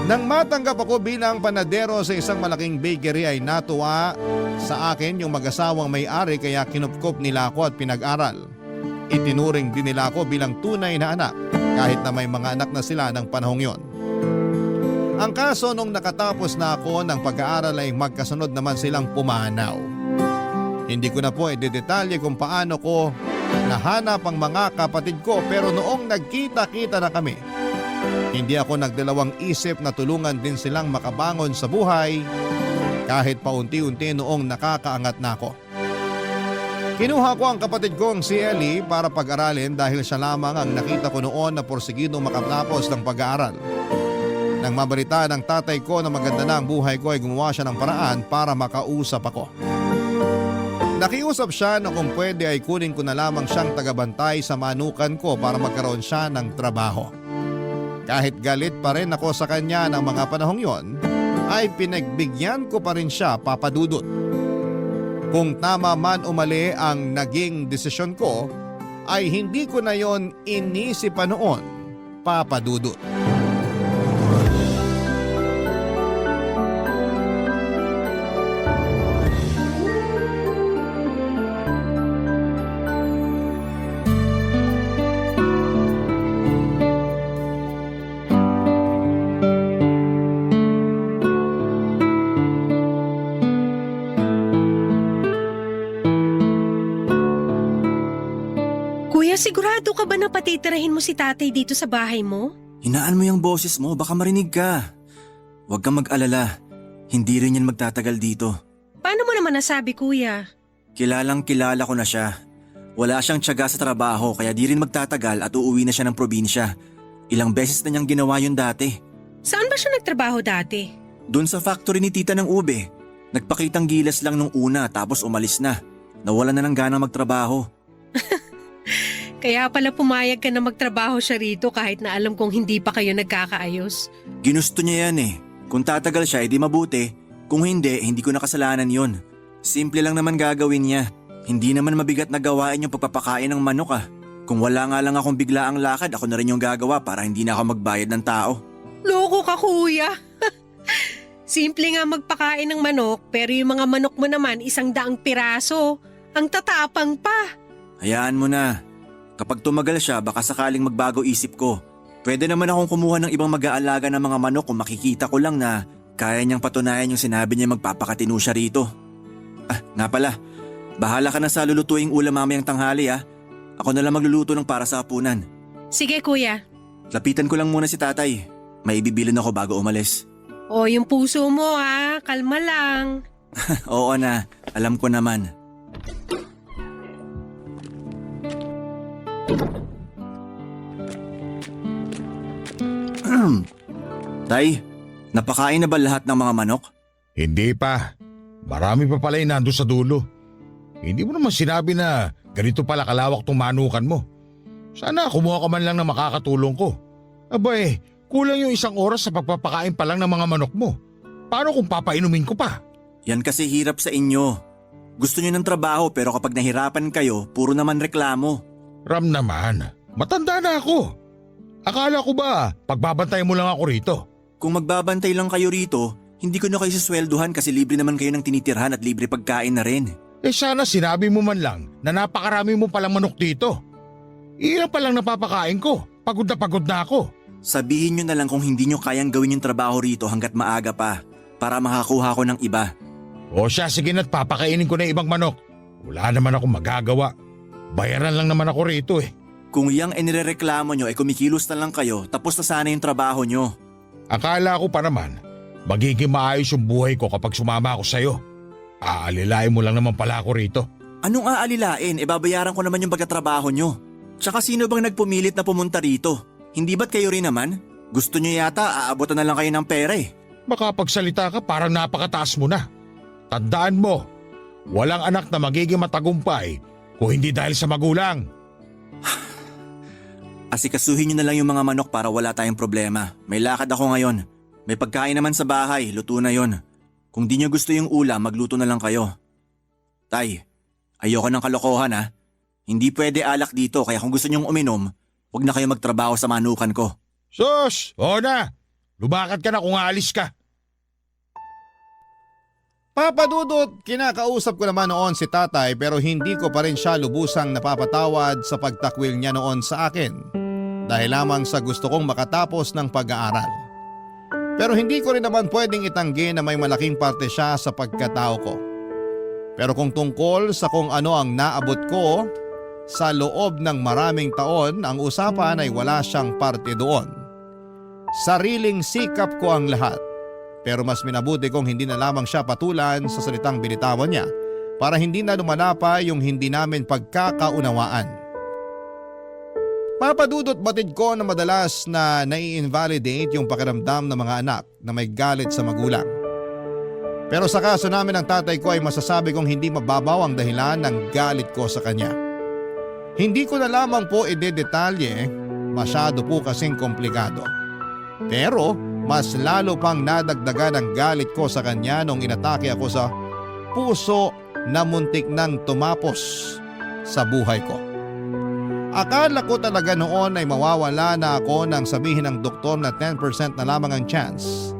Nang matanggap ako bilang panadero sa isang malaking bakery ay natuwa sa akin yung mag-asawang may-ari kaya kinupkop nila ako at pinag-aral. Itinuring din nila ako bilang tunay na anak kahit na may mga anak na sila ng panahong yon. Ang kaso nung nakatapos na ako ng pag-aaral ay magkasunod naman silang pumanaw. Hindi ko na po idedetalye kung paano ko nahanap ang mga kapatid ko pero noong nagkita-kita na kami, hindi ako nagdalawang isip na tulungan din silang makabangon sa buhay kahit paunti-unti noong nakakaangat na ako. Kinuha ko ang kapatid kong si Ellie para pag-aralin dahil siya lamang ang nakita ko noon na porsigidong makatapos ng pag-aaral. Nang mabalita ng tatay ko na maganda na ang buhay ko ay gumawa siya ng paraan para makausap ako. Nakiusap siya na kung pwede ay kunin ko na lamang siyang tagabantay sa manukan ko para magkaroon siya ng trabaho. Kahit galit pa rin ako sa kanya ng mga panahong yon, ay pinagbigyan ko pa rin siya, Papa Dudut. Kung tama man o mali ang naging desisyon ko, ay hindi ko na yon inisip pa noon, Papa Dudut. Kuya, sigurado ka ba na patitirahin mo si tatay dito sa bahay mo? Hinaan mo yung boses mo, baka marinig ka. Huwag kang mag-alala, hindi rin yan magtatagal dito. Paano mo naman nasabi, kuya? Kilalang kilala ko na siya. Wala siyang tiyaga sa trabaho kaya di rin magtatagal at uuwi na siya ng probinsya. Ilang beses na niyang ginawa yun dati. Saan ba siya nagtrabaho dati? Doon sa factory ni tita ng ube. Nagpakitang gilas lang nung una tapos umalis na. Nawalan na ng gana magtrabaho. Kaya pala pumayag ka na magtrabaho siya rito kahit na alam kong hindi pa kayo nagkakaayos. Ginusto niya yan eh. Kung tatagal siya, edi mabuti. Kung hindi ko nakasalanan yon. Simple lang naman gagawin niya. Hindi naman mabigat na gawain yung pagpapakain ng manok ah. Kung wala nga lang akong biglaang lakad, ako na rin yung gagawa para hindi na ako magbayad ng tao. Loko ka, kuya. Simple nga magpakain ng manok pero yung mga manok mo naman 100 piraso. Ang tatapang pa. Hayaan mo na. Kapag tumagal siya, baka sakaling magbago isip ko. Pwede naman akong kumuha ng ibang mag-aalaga ng mga manok kung makikita ko lang na kaya niyang patunayan yung sinabi niya magpapakatino siya rito. Ah, nga pala. Bahala ka na sa lulutuing ulam mamayang tanghali ah. Ako na lang magluluto ng para sa hapunan. Sige, kuya. Lapitan ko lang muna si tatay. May ibibilin ako bago umalis. O, yung puso mo ha. Kalma lang. Oo na, alam ko naman. Tay, napakain na ba lahat ng mga manok? Hindi pa. Marami pa pala yung nandun sa dulo. Hindi mo naman sinabi na ganito pala kalawak tong manukan mo. Sana kumuha ka man lang na makakatulong ko. Abay, kulang yung 1 oras sa pagpapakain pa lang ng mga manok mo. Paano kung papainumin ko pa? Yan kasi hirap sa inyo. Gusto nyo ng trabaho pero kapag nahirapan kayo, puro naman reklamo. Ram naman, matanda na ako. Akala ko ba pagbabantay mo lang ako rito? Kung magbabantay lang kayo rito, hindi ko na kayo saswelduhan kasi libre naman kayo ng tinitirhan at libre pagkain na rin. Eh sana sinabi mo man lang na napakarami mo palang manok dito. Ilan pa lang napapakain ko. Pagod na ako. Sabihin nyo na lang kung hindi nyo kayang gawin yung trabaho rito hanggat maaga pa. para makakuha ko ng iba. O siya, sige na't papakainin ko na yung ibang manok. Wala naman akong magagawa. Bayaran lang naman ako rito eh. Kung iyang inirereklamo nyo ay kumikilos na lang kayo, tapos na sana yung trabaho nyo. Akala ko pa naman, magiging maayos yung buhay ko kapag sumama ako sa'yo. Aalilain mo lang naman pala ako rito. Anong aalilain? Babayaran ko naman yung pagkatrabaho nyo. Tsaka sino bang nagpumilit na pumunta rito? Hindi ba't kayo rin naman? Gusto nyo yata aabotan na lang kayo ng pera eh. Baka pagsalita ka parang napakataas mo na. Tandaan mo, walang anak na magiging matagumpay kung hindi dahil sa magulang. Asikasuhin nyo na lang yung mga manok para wala tayong problema. May lakad ako ngayon. May pagkain naman sa bahay, luto na yon. Kung di nyo gusto yung ulam, magluto na lang kayo. Tay, ayoko ng kalokohan ha. Hindi pwede alak dito kaya kung gusto nyong uminom, huwag na kayo magtrabaho sa manukan ko. Sus! Oo na! Lumakad ka na kung aalis ka. Papa Dudut, kinakausap ko naman noon si tatay pero hindi ko pa rin siya lubusang napapatawad sa pagtakwil niya noon sa akin. Dahil lamang sa gusto kong makatapos ng pag-aaral. Pero hindi ko rin naman pwedeng itanggi na may malaking parte siya sa pagkatao ko. Pero kung tungkol sa kung ano ang naabot ko sa loob ng maraming taon, ang usapan ay wala siyang parte doon. Sariling sikap ko ang lahat. Pero mas minabuti kong hindi na lamang siya patulan sa salitang binitawan niya para hindi na lumalapa yung hindi namin pagkakaunawaan. Papadudot batid ko na madalas na nai-invalidate yung pakiramdam ng mga anak na may galit sa magulang. Pero sa kaso namin ng tatay ko ay masasabi kong hindi mababaw ang dahilan ng galit ko sa kanya. Hindi ko na lamang po idedetalye, masyado po kasing komplikado. Pero mas lalo pang nadagdagan ang galit ko sa kanya nung inatake ako sa puso na muntik nang tumapos sa buhay ko. Akala ko talaga noon ay mawawala na ako nang sabihin ng doktor na 10% na lamang ang chance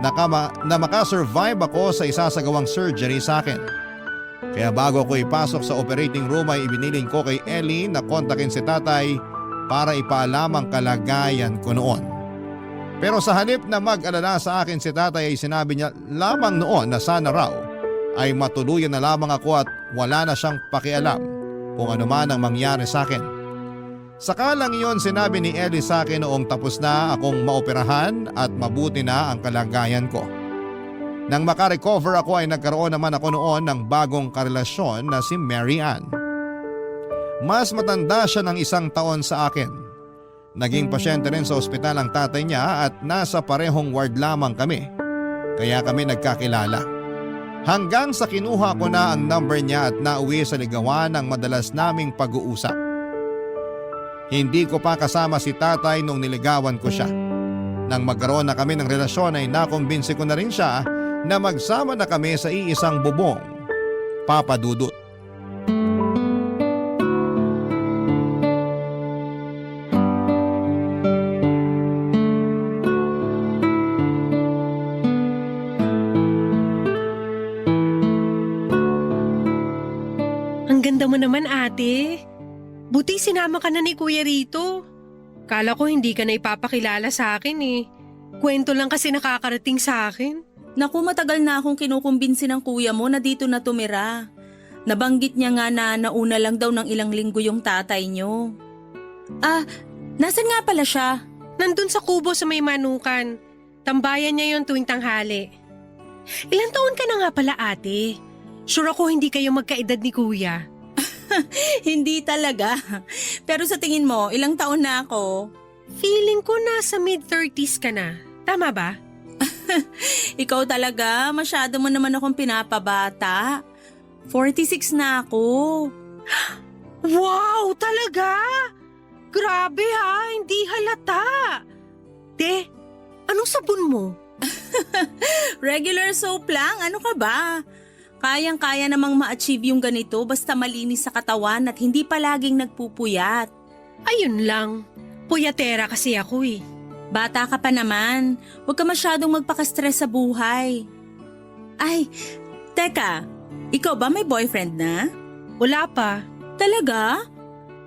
na makasurvive ako sa isasagawang surgery sa akin. Kaya bago ko ipasok sa operating room ay ibiniling ko kay Ellie na kontakin si tatay para ipaalam ang kalagayan ko noon. Pero sa halip na mag-alala sa akin si tatay ay sinabi niya lamang noon na sana raw ay matuluyan na lamang ako at wala na siyang pakialam kung ano man ang mangyari sa akin. Sakalang iyon sinabi ni Ellie sa akin noong tapos na akong maoperahan at mabuti na ang kalagayan ko. Nang makarecover ako ay nagkaroon naman ako noon ng bagong karelasyon na si Mary Ann. Mas matanda siya ng 1 taon sa akin. Naging pasyente rin sa ospital ang tatay niya at nasa parehong ward lamang kami. Kaya kami nagkakilala. Hanggang sa kinuha ko na ang number niya at nauwi sa ligawan ng madalas naming pag-uusap. Hindi ko pa kasama si tatay nung niligawan ko siya. Nang magkaroon na kami ng relasyon ay nakumbinsi ko na rin siya na magsama na kami sa iisang bubong. Papa Dudut. Ang ganda mo naman, ate. Buti sinama ka na ni Kuya rito. Kala ko hindi ka na ipapakilala sa akin eh. Kwento lang kasi nakakarating sa akin. Naku, matagal na akong kinukumbinsi ng kuya mo na dito na tumira. Nabanggit niya nga na nauna lang daw ng ilang linggo yung tatay niyo. Nasan nga pala siya? Nandun sa kubo sa may manukan. Tambayan niya yon tuwing tanghali. Ilang taon ka na nga pala, ate? Sure ako hindi kayo magkaedad ni Kuya. Hindi talaga. Pero sa tingin mo, ilang taon na ako? Feeling ko nasa mid-30s ka na. Tama ba? Ikaw talaga, masyado mo naman akong pinapabata. 46 na ako. Wow, talaga? Grabe ha, hindi halata. Te, anong sabon mo? Regular soap lang, ano ka ba? Kayang-kaya namang ma-achieve yung ganito basta malinis sa katawan at hindi palaging nagpupuyat. Ayun lang, puyatera kasi ako eh. Bata ka pa naman, huwag ka masyadong magpaka-stress sa buhay. Ay, teka, ikaw ba may boyfriend na? Wala pa. Talaga?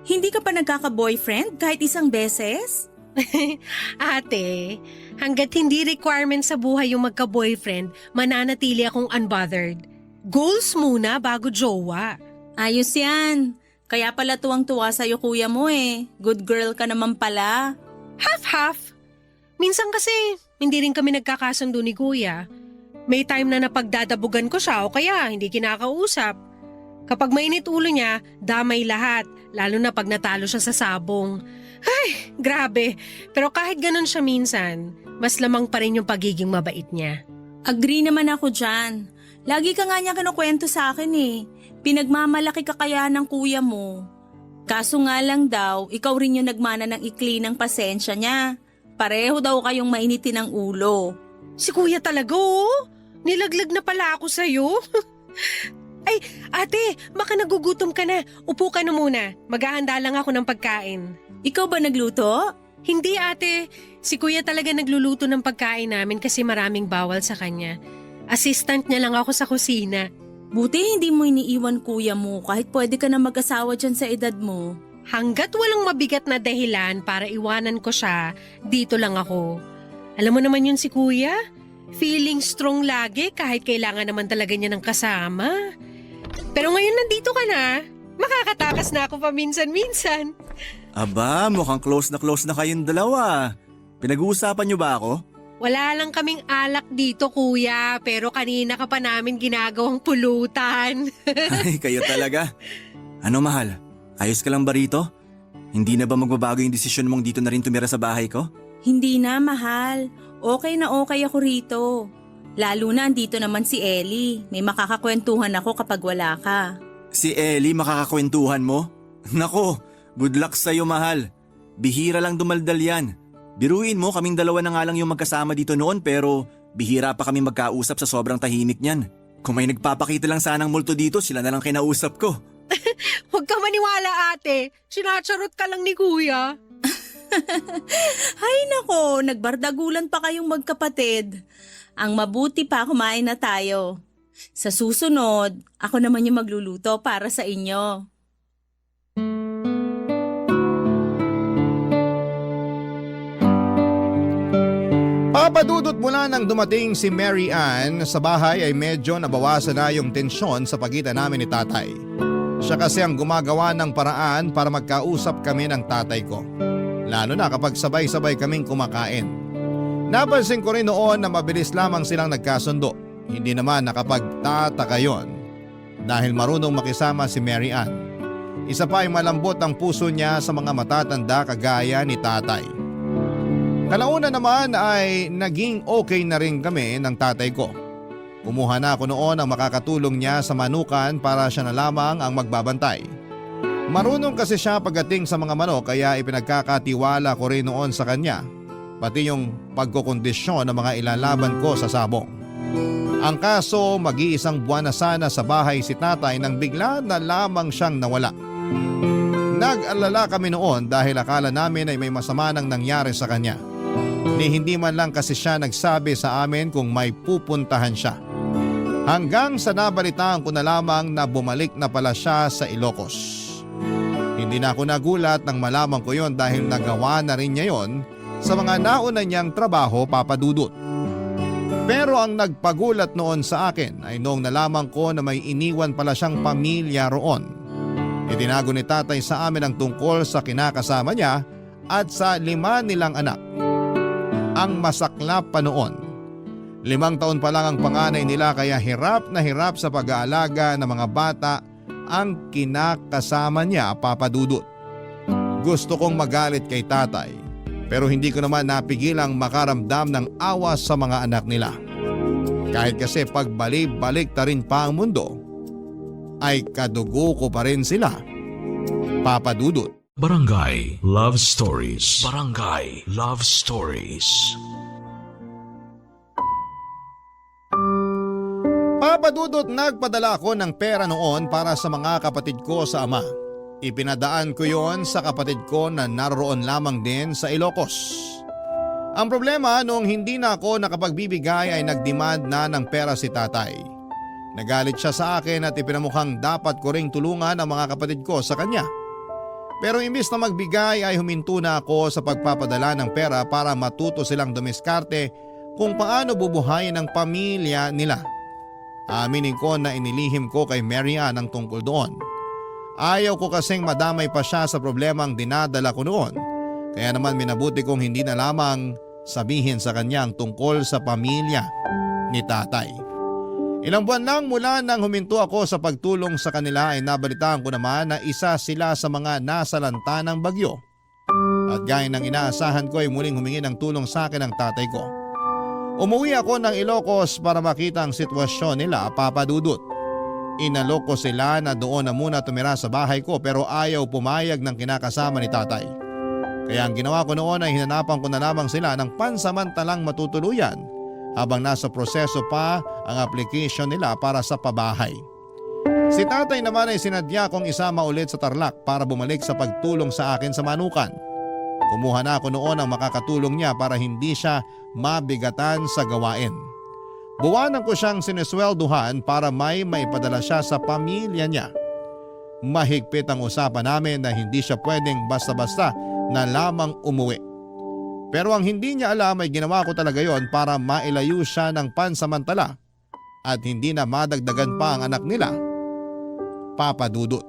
Hindi ka pa nagkaka-boyfriend kahit isang beses? Ate, hanggat hindi requirement sa buhay yung magka-boyfriend, mananatili akong unbothered. Goals muna bago jowa. Ayos yan. Kaya pala tuwang-tuwa sa'yo kuya mo eh. Good girl ka naman pala. Half-half. Minsan kasi, hindi rin kami nagkakasundo ni kuya. May time na napagdadabugan ko siya o kaya hindi kinakausap. Kapag mainit ulo niya, damay lahat, lalo na pag natalo siya sa sabong. Ay, grabe. Pero kahit ganun siya minsan, mas lamang pa rin yung pagiging mabait niya. Agree naman ako dyan. Lagi ka nga niya kinukwento sa akin eh. Pinagmamalaki ka kaya ng kuya mo. Kaso nga lang daw, ikaw rin yung nagmana ng ikli ng pasensya niya. Pareho daw kayong mainitin ng ulo. Si kuya talaga oh. Nilaglag na pala ako sa'yo. Ay, ate, baka nagugutom ka na. Upo ka na muna. Maghahanda lang ako ng pagkain. Ikaw ba nagluto? Hindi ate, si kuya talaga nagluluto ng pagkain namin kasi maraming bawal sa kanya. Assistant niya lang ako sa kusina. Buti hindi mo iniiwan kuya mo kahit pwede ka na mag-asawa dyan sa edad mo. Hanggat walang mabigat na dahilan para iwanan ko siya, dito lang ako. Alam mo naman yun si kuya? Feeling strong lagi kahit kailangan naman talaga niya ng kasama. Pero ngayon nandito ka na, makakatakas na ako paminsan-minsan. Aba, mukhang close na kayong dalawa. Pinag-uusapan niyo ba ako? Wala lang kaming alak dito kuya, pero kanina ka pa namin ginagawang pulutan. Ay, kayo talaga. Ano mahal? Ayos ka lang ba rito? Hindi na ba magbabago yung desisyon mong dito na rin tumira sa bahay ko? Hindi na, mahal. Okay na okay ako rito. Lalo na andito naman si Ellie. May makakakwentuhan ako kapag wala ka. Si Ellie makakakwentuhan mo? Nako, good luck sa'yo mahal. Bihira lang dumaldal yan. Biruin mo, kaming dalawa na nga lang yung magkasama dito noon pero bihira pa kami magkausap sa sobrang tahimik niyan. Kung may nagpapakita lang sanang multo dito, sila na lang kinausap ko. Huwag ka maniwala ate, sinacharot ka lang ni kuya. Hay nako, nagbardagulan pa kayong magkapatid. Ang mabuti pa kumain na tayo. Sa susunod, ako naman yung magluluto para sa inyo. Papadudot mula nang dumating si Mary Ann sa bahay ay medyo nabawasan na yung tensyon sa pagitan namin ni tatay. Siya kasi ang gumagawa ng paraan para magkausap kami ng tatay ko. Lalo na kapag sabay-sabay kaming kumakain. Napansin ko rin noon na mabilis lamang silang nagkasundo. Hindi naman nakapagtataka yon dahil marunong makisama si Mary Ann. Isa pa ay malambot ang puso niya sa mga matatanda kagaya ni tatay. Kalauna naman ay naging okay na rin kami ng tatay ko. Kumuha na ako noon ang makakatulong niya sa manukan para siya na lamang ang magbabantay. Marunong kasi siya pagdating sa mga manok kaya ipinagkakatiwala ko rin noon sa kanya, pati yung pagkukondisyon ng mga ilalaban ko sa sabong. Ang kaso, mag-iisang buwan na sana sa bahay si tatay nang bigla na lamang siyang nawala. Nag-alala kami noon dahil akala namin ay may masama nang nangyari sa kanya. Hindi man lang kasi siya nagsabi sa amin kung may pupuntahan siya. Hanggang sa nabalitaan ko na lamang na bumalik na pala siya sa Ilocos. Hindi na ako nagulat nang malaman ko yon dahil nagawa na rin niya yon sa mga nauna niyang trabaho, papadudot. Pero ang nagpagulat noon sa akin ay noong nalaman ko na may iniwan pala siyang pamilya roon. Itinago ni tatay sa amin ang tungkol sa kinakasama niya at sa 5 nilang anak. Ang masaklap pa noon, 5 taon pa lang ang panganay nila kaya hirap na hirap sa pag-aalaga ng mga bata ang kinakasama niya, papadudot. Gusto kong magalit kay tatay pero hindi ko naman napigilang makaramdam ng awa sa mga anak nila. Kahit kasi pagbalik-balik ta rin pa ang mundo, ay kadugo ko pa rin sila, papadudot. Barangay Love Stories. Barangay Love Stories. Papadudot, nagpadala ako ng pera noon para sa mga kapatid ko sa ama. Ipinadaan ko yon sa kapatid ko na naroon lamang din sa Ilocos. Ang problema, noong hindi na ako nakapagbibigay ay nagdemand na ng pera si tatay. Nagalit siya sa akin at ipinamukhang dapat ko ring tulungan ang mga kapatid ko sa kanya. Pero imbis na magbigay ay huminto na ako sa pagpapadala ng pera para matuto silang dumiskarte kung paano bubuhayin ang pamilya nila. Aminin ko na inilihim ko kay Mary Ann ang tungkol doon. Ayaw ko kasing madamay pa siya sa problemang dinadala ko noon. Kaya naman minabuti kong hindi na lamang sabihin sa kanya ang tungkol sa pamilya ni tatay. Ilang buwan lang mula nang huminto ako sa pagtulong sa kanila ay nabalitaan ko naman na isa sila sa mga nasalanta ng bagyo. At gaya ng inaasahan ko ay muling humingi ng tulong sa akin ang tatay ko. Umuwi ako ng Ilocos para makita ang sitwasyon nila, Papa Dudut. Inalok ko sila na doon na muna tumira sa bahay ko pero ayaw pumayag ng kinakasama ni tatay. Kaya ang ginawa ko noon ay hinanapan ko na lamang sila ng pansamantalang matutuluyan habang nasa proseso pa ang application nila para sa pabahay. Si tatay naman ay sinadya kong isama ulit sa Tarlac para bumalik sa pagtulong sa akin sa Manukan. Kumuha na ako noon ang makakatulong niya para hindi siya mabigatan sa gawain. Buwanan ko siyang sineswelduhan para may maipadala siya sa pamilya niya. Mahigpit ang usapan namin na hindi siya pwedeng basta-basta na lamang umuwi. Pero ang hindi niya alam ay ginawa ko talaga yon para mailayo siya ng pansamantala at hindi na madagdagan pa ang anak nila, Papa Dudut.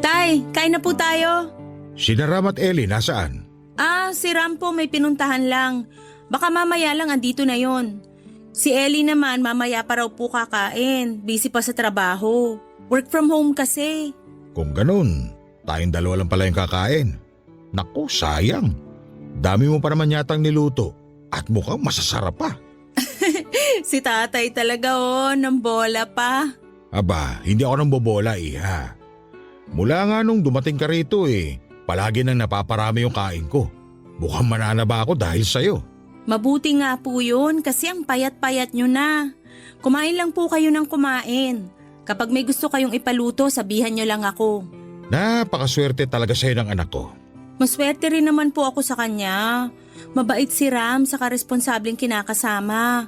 Tay, kain na po tayo. Sina Ram at Ellie, nasaan? Si Ram po may pinuntahan lang. Baka mamaya lang andito na yon. Si Ellie naman mamaya pa raw po kakain. Busy pa sa trabaho. Work from home kasi. Kung ganun, tayong dalawa lang pala yung kakain. Naku, sayang. Dami mo pa naman yatang niluto at mukhang masasarap pa. Si tatay talaga ng bola pa. Aba, hindi ako nang bobola, iha. Mula nga nung dumating ka rito palagi nang napaparami yung kain ko. Mukhang mananaba ako dahil sa'yo. Mabuti nga po yun kasi ang payat-payat nyo na. Kumain lang po kayo ng kumain. Kapag may gusto kayong ipaluto, sabihan nyo lang ako. Napakaswerte talaga sa'yo ng anak ko. Maswerte rin naman po ako sa kanya. Mabait si Ram sa responsabling kinakasama.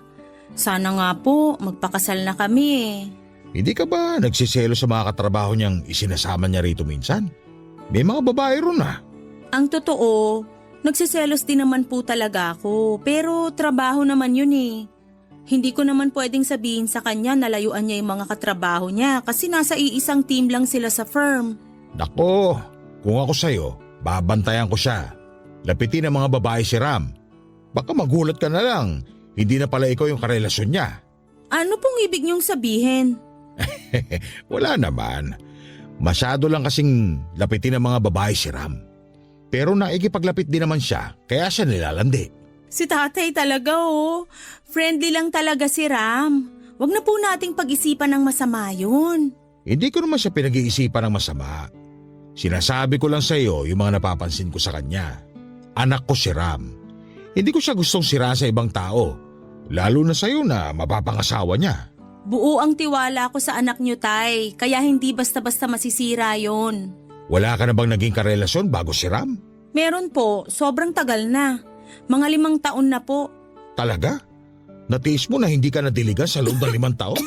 Sana nga po magpakasal na kami Hindi ka ba nagsiselo sa mga katrabaho niyang isinasama niya rito minsan? May mga babae ron Ang totoo, nagsiselos din naman po talaga ako. Pero trabaho naman yun Hindi ko naman pwedeng sabihin sa kanya na layuan niya yung mga katrabaho niya kasi nasa iisang team lang sila sa firm. Nako, kung ako sa'yo, babantayan ko siya. Lapitin ang mga babae si Ram. Baka magulat ka na lang, hindi na pala ikaw yung karelasyon niya. Ano pong ibig niyong sabihin? Wala naman. Masyado lang kasing lapitin ang mga babae si Ram. Pero naikipaglapit din naman siya, kaya siya nilalandi. Si tatay talaga Friendly lang talaga si Ram. Wag na po nating pag-isipan ng masama yun. Hindi ko naman siya pinag-iisipan ng masama. Sinasabi ko lang sa iyo yung mga napapansin ko sa kanya. Anak ko si Ram. Hindi ko siya gustong sira sa ibang tao. Lalo na sa iyo na mapapangasawa niya. Buo ang tiwala ko sa anak niyo, Tay. Kaya hindi basta-basta masisira yon. Wala ka na bang naging karelasyon bago si Ram? Meron po, sobrang tagal na. Mga 5 taon na po. Talaga? Natiis mo na hindi ka nadiligan sa loob ng 5 taon?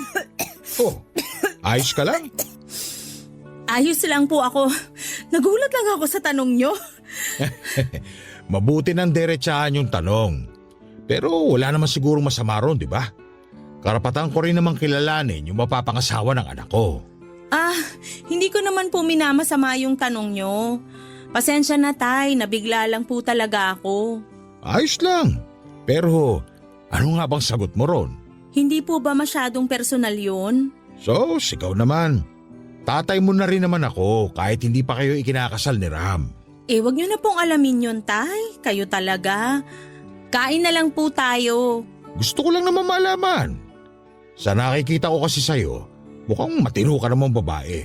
Oh, ayos ka lang? Ayos lang po ako. Nagulat lang ako sa tanong niyo. Mabuti nang diretsahan yung tanong. Pero wala naman sigurong masama ron, di ba? Karapatan ko rin namang kilalanin yung mapapangasawa ng anak ko. Hindi ko naman po minamasama yung tanong niyo. Pasensya na, Tay, nabigla lang po talaga ako. Ayos lang. Pero ano nga bang sagot mo ron? Hindi po ba masyadong personal yun? So, sigaw naman. Tatay mo na rin naman ako kahit hindi pa kayo ikinakasal ni Ram. Wag niyo na pong alamin yun, Tay. Kayo talaga. Kain na lang po tayo. Gusto ko lang naman malaman. Sa nakikita ko kasi sa'yo, mukhang matino ka namang babae.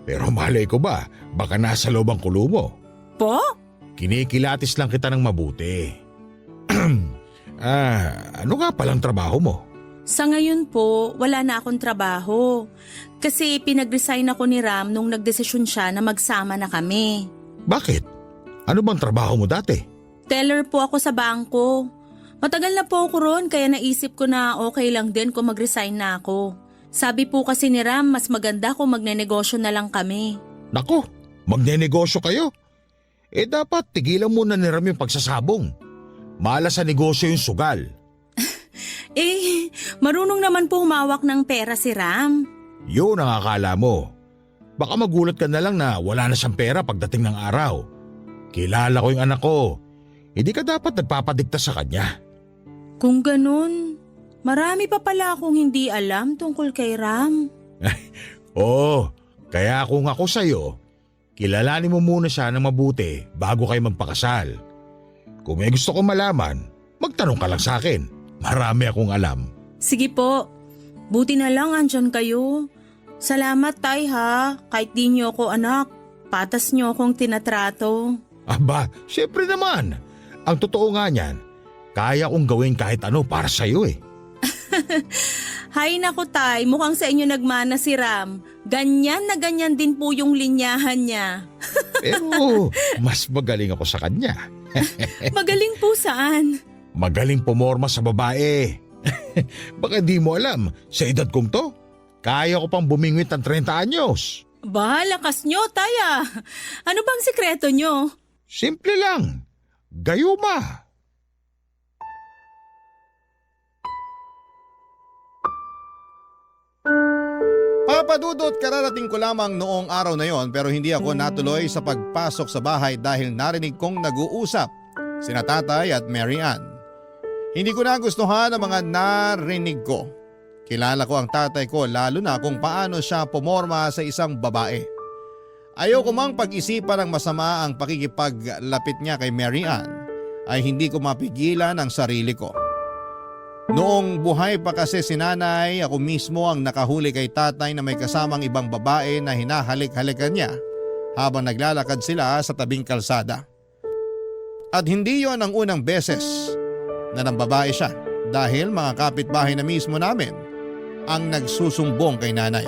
Pero malay ko ba, baka nasa loob ang kulo mo. Po? Kinikilatis lang kita ng mabuti. Ano nga palang trabaho mo? Sa ngayon po, wala na akong trabaho. Kasi pinag-resign ako ni Ram nung nagdesisyon siya na magsama na kami. Bakit? Ano bang trabaho mo dati? Teller po ako sa bangko. Matagal na po ako ron kaya naisip ko na okay lang din kung mag-resign na ako. Sabi po kasi ni Ram mas maganda kung magnenegosyo na lang kami. Nako, magnenegosyo kayo. Dapat tigilan muna ni Ram yung pagsasabong. Malas sa negosyo yung sugal. Marunong naman po humawak ng pera si Ram. Yun ang akala mo. Baka magulat ka na lang na wala na siyang pera pagdating ng araw. Kilala ko yung anak ko. Hindi ka dapat nagpapadikta sa kanya. Kung ganun, marami pa pala akong hindi alam tungkol kay Ram. Oo, kaya kung ako sa'yo, kilalanin mo muna siya ng mabuti bago kayo magpakasal. Kung may gusto kong malaman, magtanong ka lang sa akin. Marami akong alam. Sige po, buti na lang andyan kayo. Salamat tay ha, kahit di niyo ako anak, patas niyo akong tinatrato. Aba, syempre naman. Ang totoo nga niyan, kaya kong gawin kahit ano para sa'yo eh. Hay naku tay, mukhang sa inyo nagmana si Ram. Ganyan na ganyan din po yung linyahan niya. Pero mas magaling ako sa kanya. Magaling po saan? Magaling pumorma sa babae. Baka di mo alam, sa edad kong to, kaya ko pang bumingwit ng 30 anyos. Ba, lakas nyo taya. Ano bang sikreto nyo? Simple lang, gayuma. Papadudot, kararating ko lamang noong araw na yon pero hindi ako natuloy sa pagpasok sa bahay dahil narinig kong nag-uusap sina Tatay at Mary Ann. Hindi ko nagustuhan ang mga narinig ko. Kilala ko ang tatay ko lalo na kung paano siya pumorma sa isang babae. Ayoko mang pag-isipan ng masama ang pakikipaglapit niya kay Mary Ann ay hindi ko mapigilan ang sarili ko. Noong buhay pa kasi si nanay, ako mismo ang nakahuli kay tatay na may kasamang ibang babae na hinahalik-halikan niya habang naglalakad sila sa tabing kalsada. At hindi yon ang unang beses na nang babae siya dahil mga kapitbahay na mismo namin ang nagsusumbong kay nanay.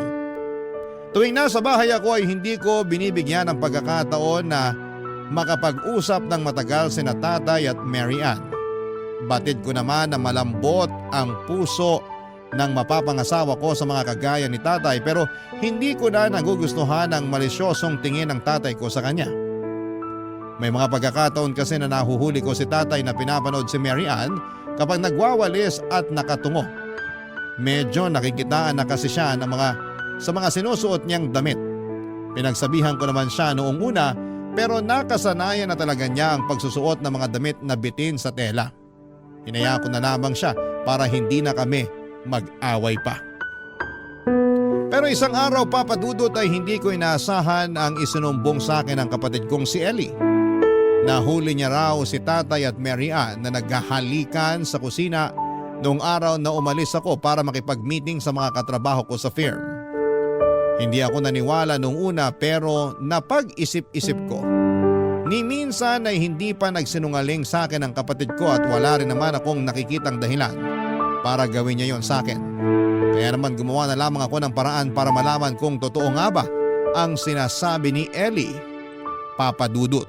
Tuwing nasa bahay ako ay hindi ko binibigyan ng pagkakataon na makapag-usap ng matagal sina Tatay at Mary Ann. Batid ko naman na malambot ang puso ng mapapangasawa ko sa mga kagaya ni tatay pero hindi ko na nagugustuhan ang malisyosong tingin ng tatay ko sa kanya. May mga pagkakataon kasi na nahuhuli ko si tatay na pinapanood si Mary Ann kapag nagwawalis at nakatungo. Medyo nakikitaan na kasi siya sa mga sinusuot niyang damit. Pinagsabihan ko naman siya noong una pero nakasanayan na talaga niya ang pagsusuot ng mga damit na bitin sa tela. Hinaya ko na lamang siya para hindi na kami mag-away pa. Pero isang araw papadudot ay hindi ko inaasahan ang isinumbong sa akin ng kapatid kong si Ellie. Nahuli niya raw si Tatay at Mary Ann na naghahalikan sa kusina noong araw na umalis ako para makipag-meeting sa mga katrabaho ko sa firm. Hindi ako naniwala noong una pero napag-isip-isip ko. Ni minsan ay hindi pa nagsinungaling sa akin ang kapatid ko at wala rin naman akong nakikitang dahilan para gawin niya yon sa akin. Kaya naman gumawa na lamang ako ng paraan para malaman kung totoo nga ba ang sinasabi ni Ellie, papadudot.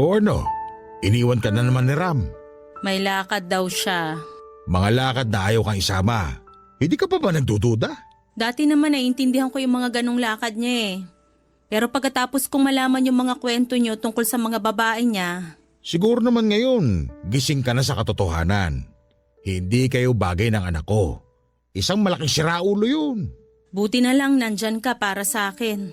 O ano, iniwan ka na naman ni Ram. May lakad daw siya. Mga lakad na ayaw kang isama. Hindi ka pa ba nagdududa? Dati naman naiintindihan ko yung mga ganong lakad niya eh. Pero pagkatapos kong malaman yung mga kwento niyo tungkol sa mga babae niya. Siguro naman ngayon, gising ka na sa katotohanan. Hindi kayo bagay ng anak ko. Isang malaking siraulo yun. Buti na lang nandyan ka para sa akin.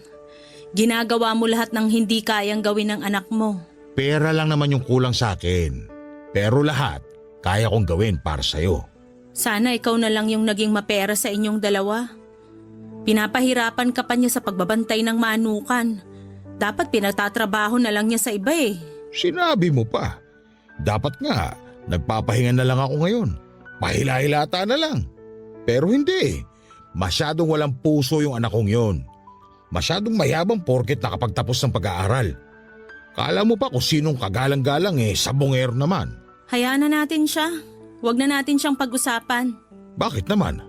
Ginagawa mo lahat ng hindi kayang gawin ng anak mo. Pera lang naman yung kulang sa akin. Pero lahat, kaya kong gawin para sa'yo. Sana ikaw na lang yung naging mapera sa inyong dalawa. Pinapahirapan ka pa niya sa pagbabantay ng manukan. Dapat pinatatrabaho na lang niya sa iba eh. Sinabi mo pa. Dapat nga, nagpapahinga na lang ako ngayon. Pahila-hilata na lang. Pero hindi. Masyadong walang puso yung anak kong yon. Masyadong mayabang porket nakapagtapos ng pag-aaral. Kala mo pa kung sinong kagalang-galang sabongero naman. Hayaan na natin siya. Huwag na natin siyang pag-usapan. Bakit naman?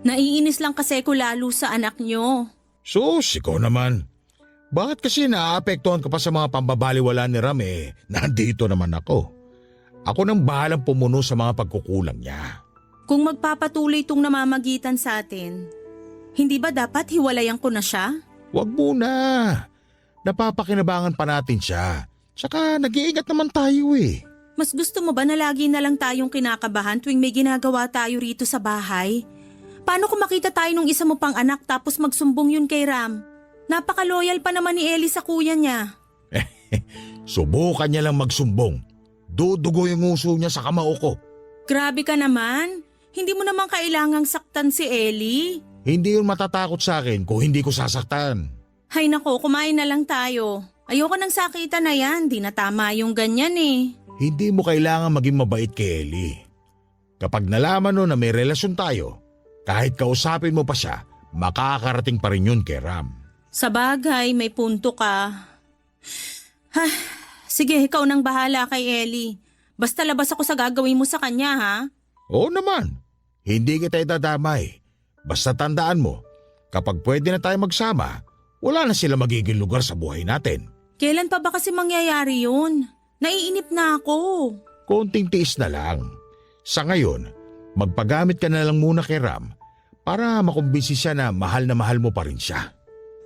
Naiinis lang kasi ko lalo sa anak niyo. Sus, ikaw naman. Bakit kasi naaapektuhan ka pa sa mga pambabaliwala ni Ram nandito naman ako. Ako nang bahalang pumuno sa mga pagkukulang niya. Kung magpapatuloy itong namamagitan sa atin, hindi ba dapat hiwalayan ko na siya? Huwag muna. Napapakinabangan pa natin siya. Tsaka nag-iingat naman tayo Mas gusto mo ba na lagi na lang tayong kinakabahan tuwing may ginagawa tayo rito sa bahay? Paano kung makita tayo nung isa mo pang anak tapos magsumbong yun kay Ram? Napaka-loyal pa naman ni Ellie sa kuya niya. Subukan niya lang magsumbong. Dudugo yung uso niya sa kamao ko. Grabe ka naman. Hindi mo naman kailangang saktan si Ellie. Hindi yun matatakot sa akin kung hindi ko sasaktan. Hay nako, kumain na lang tayo. Ayoko nang sakitan na yan. Di na tama yung ganyan Hindi mo kailangan maging mabait kay Ellie. Kapag nalaman no na may relasyon tayo, kahit kausapin mo pa siya, makakarating pa rin yun kay Ram. Sa bagay, may punto ka. Sige, ikaw nang bahala kay Ellie. Basta labas ako sa gagawin mo sa kanya, ha? Oo naman. Hindi kita itadamay. Basta tandaan mo, kapag pwede na tayo magsama, wala na sila magiging lugar sa buhay natin. Kailan pa ba kasi mangyayari yun? Naiinip na ako. Konting tiis na lang. Sa ngayon, magpagamit ka na lang muna kay Ram para makumbinsi siya na mahal mo pa rin siya.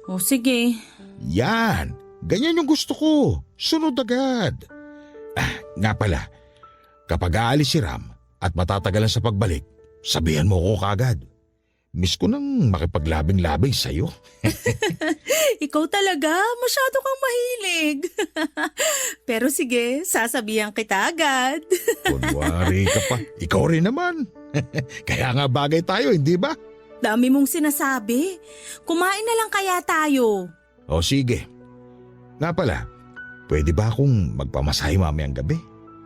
O sige. Yan! Ganyan yung gusto ko. Sunod agad. Nga pala, kapag aalis si Ram at matatagalan sa pagbalik, sabihan mo ko kagad. Miss ko nang makipaglabing-labing sa'yo. Ikaw talaga, masyado kang mahilig. Pero sige, sasabihan kita agad. Kunwari ka pa. Ikaw rin naman. Kaya nga bagay tayo, hindi ba? Dami mong sinasabi. Kumain na lang kaya tayo. O sige. Nga pala, pwede ba akong magpamasahe mamayang gabi?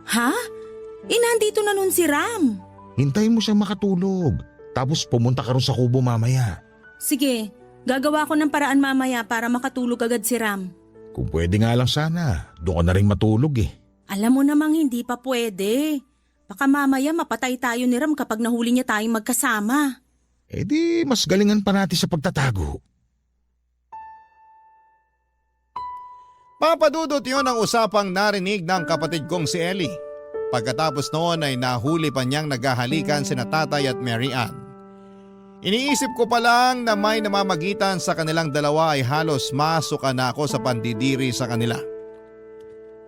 Ha? Nandito na nun si Ram. Hintayin mo siyang makatulog. Tapos pumunta ka rin sa kubo mamaya. Sige, gagawa ko ng paraan mamaya para makatulog agad si Ram. Kung pwede nga lang sana, doon ka na rin matulog Alam mo namang hindi pa pwede. Baka mamaya mapatay tayo ni Ram kapag nahuli niya tayong magkasama. Di mas galingan pa natin sa pagtatago. Papadudot yun ang usapang narinig ng kapatid kong si Ellie. Pagkatapos noon ay nahuli pa niyang naghahalikan sina Tatay at Mary Ann. Iniisip ko pa lang na may namamagitan sa kanilang dalawa ay halos masuka na ako sa pandidiri sa kanila.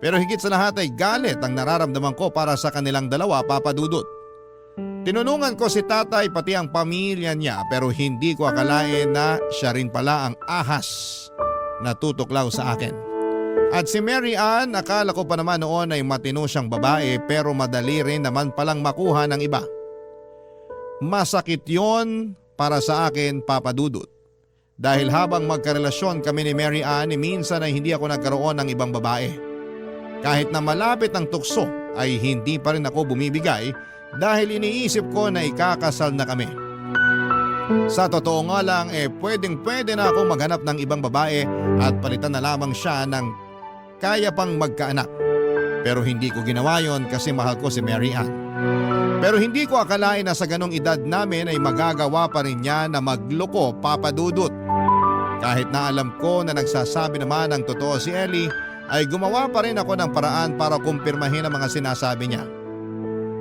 Pero higit sa lahat ay galit ang nararamdaman ko para sa kanilang dalawa, Papadudot. Tinunungan ko si Tatay pati ang pamilya niya pero hindi ko akalain na siya rin pala ang ahas na tutuklaw sa akin. At si Mary Ann, akala ko pa naman noon ay matino siyang babae pero madali rin naman palang makuha ng iba. Masakit yon para sa akin, Papadudot. Dahil habang magkarelasyon kami ni Mary Ann, minsan ay hindi ako nagkaroon ng ibang babae. Kahit na malapit ang tukso ay hindi pa rin ako bumibigay dahil iniisip ko na ikakasal na kami. Sa totoo nga lang pwedeng-pwede na ako maghanap ng ibang babae at palitan na lamang siya ng kaya pang magkaanak. Pero hindi ko ginawa yon kasi mahal ko si Mary Ann. Pero hindi ko akalain na sa ganong edad namin ay magagawa pa rin niya na magloko, Papadudot. Kahit na alam ko na nagsasabi naman ng totoo si Ellie, ay gumawa pa rin ako ng paraan para kumpirmahin ang mga sinasabi niya.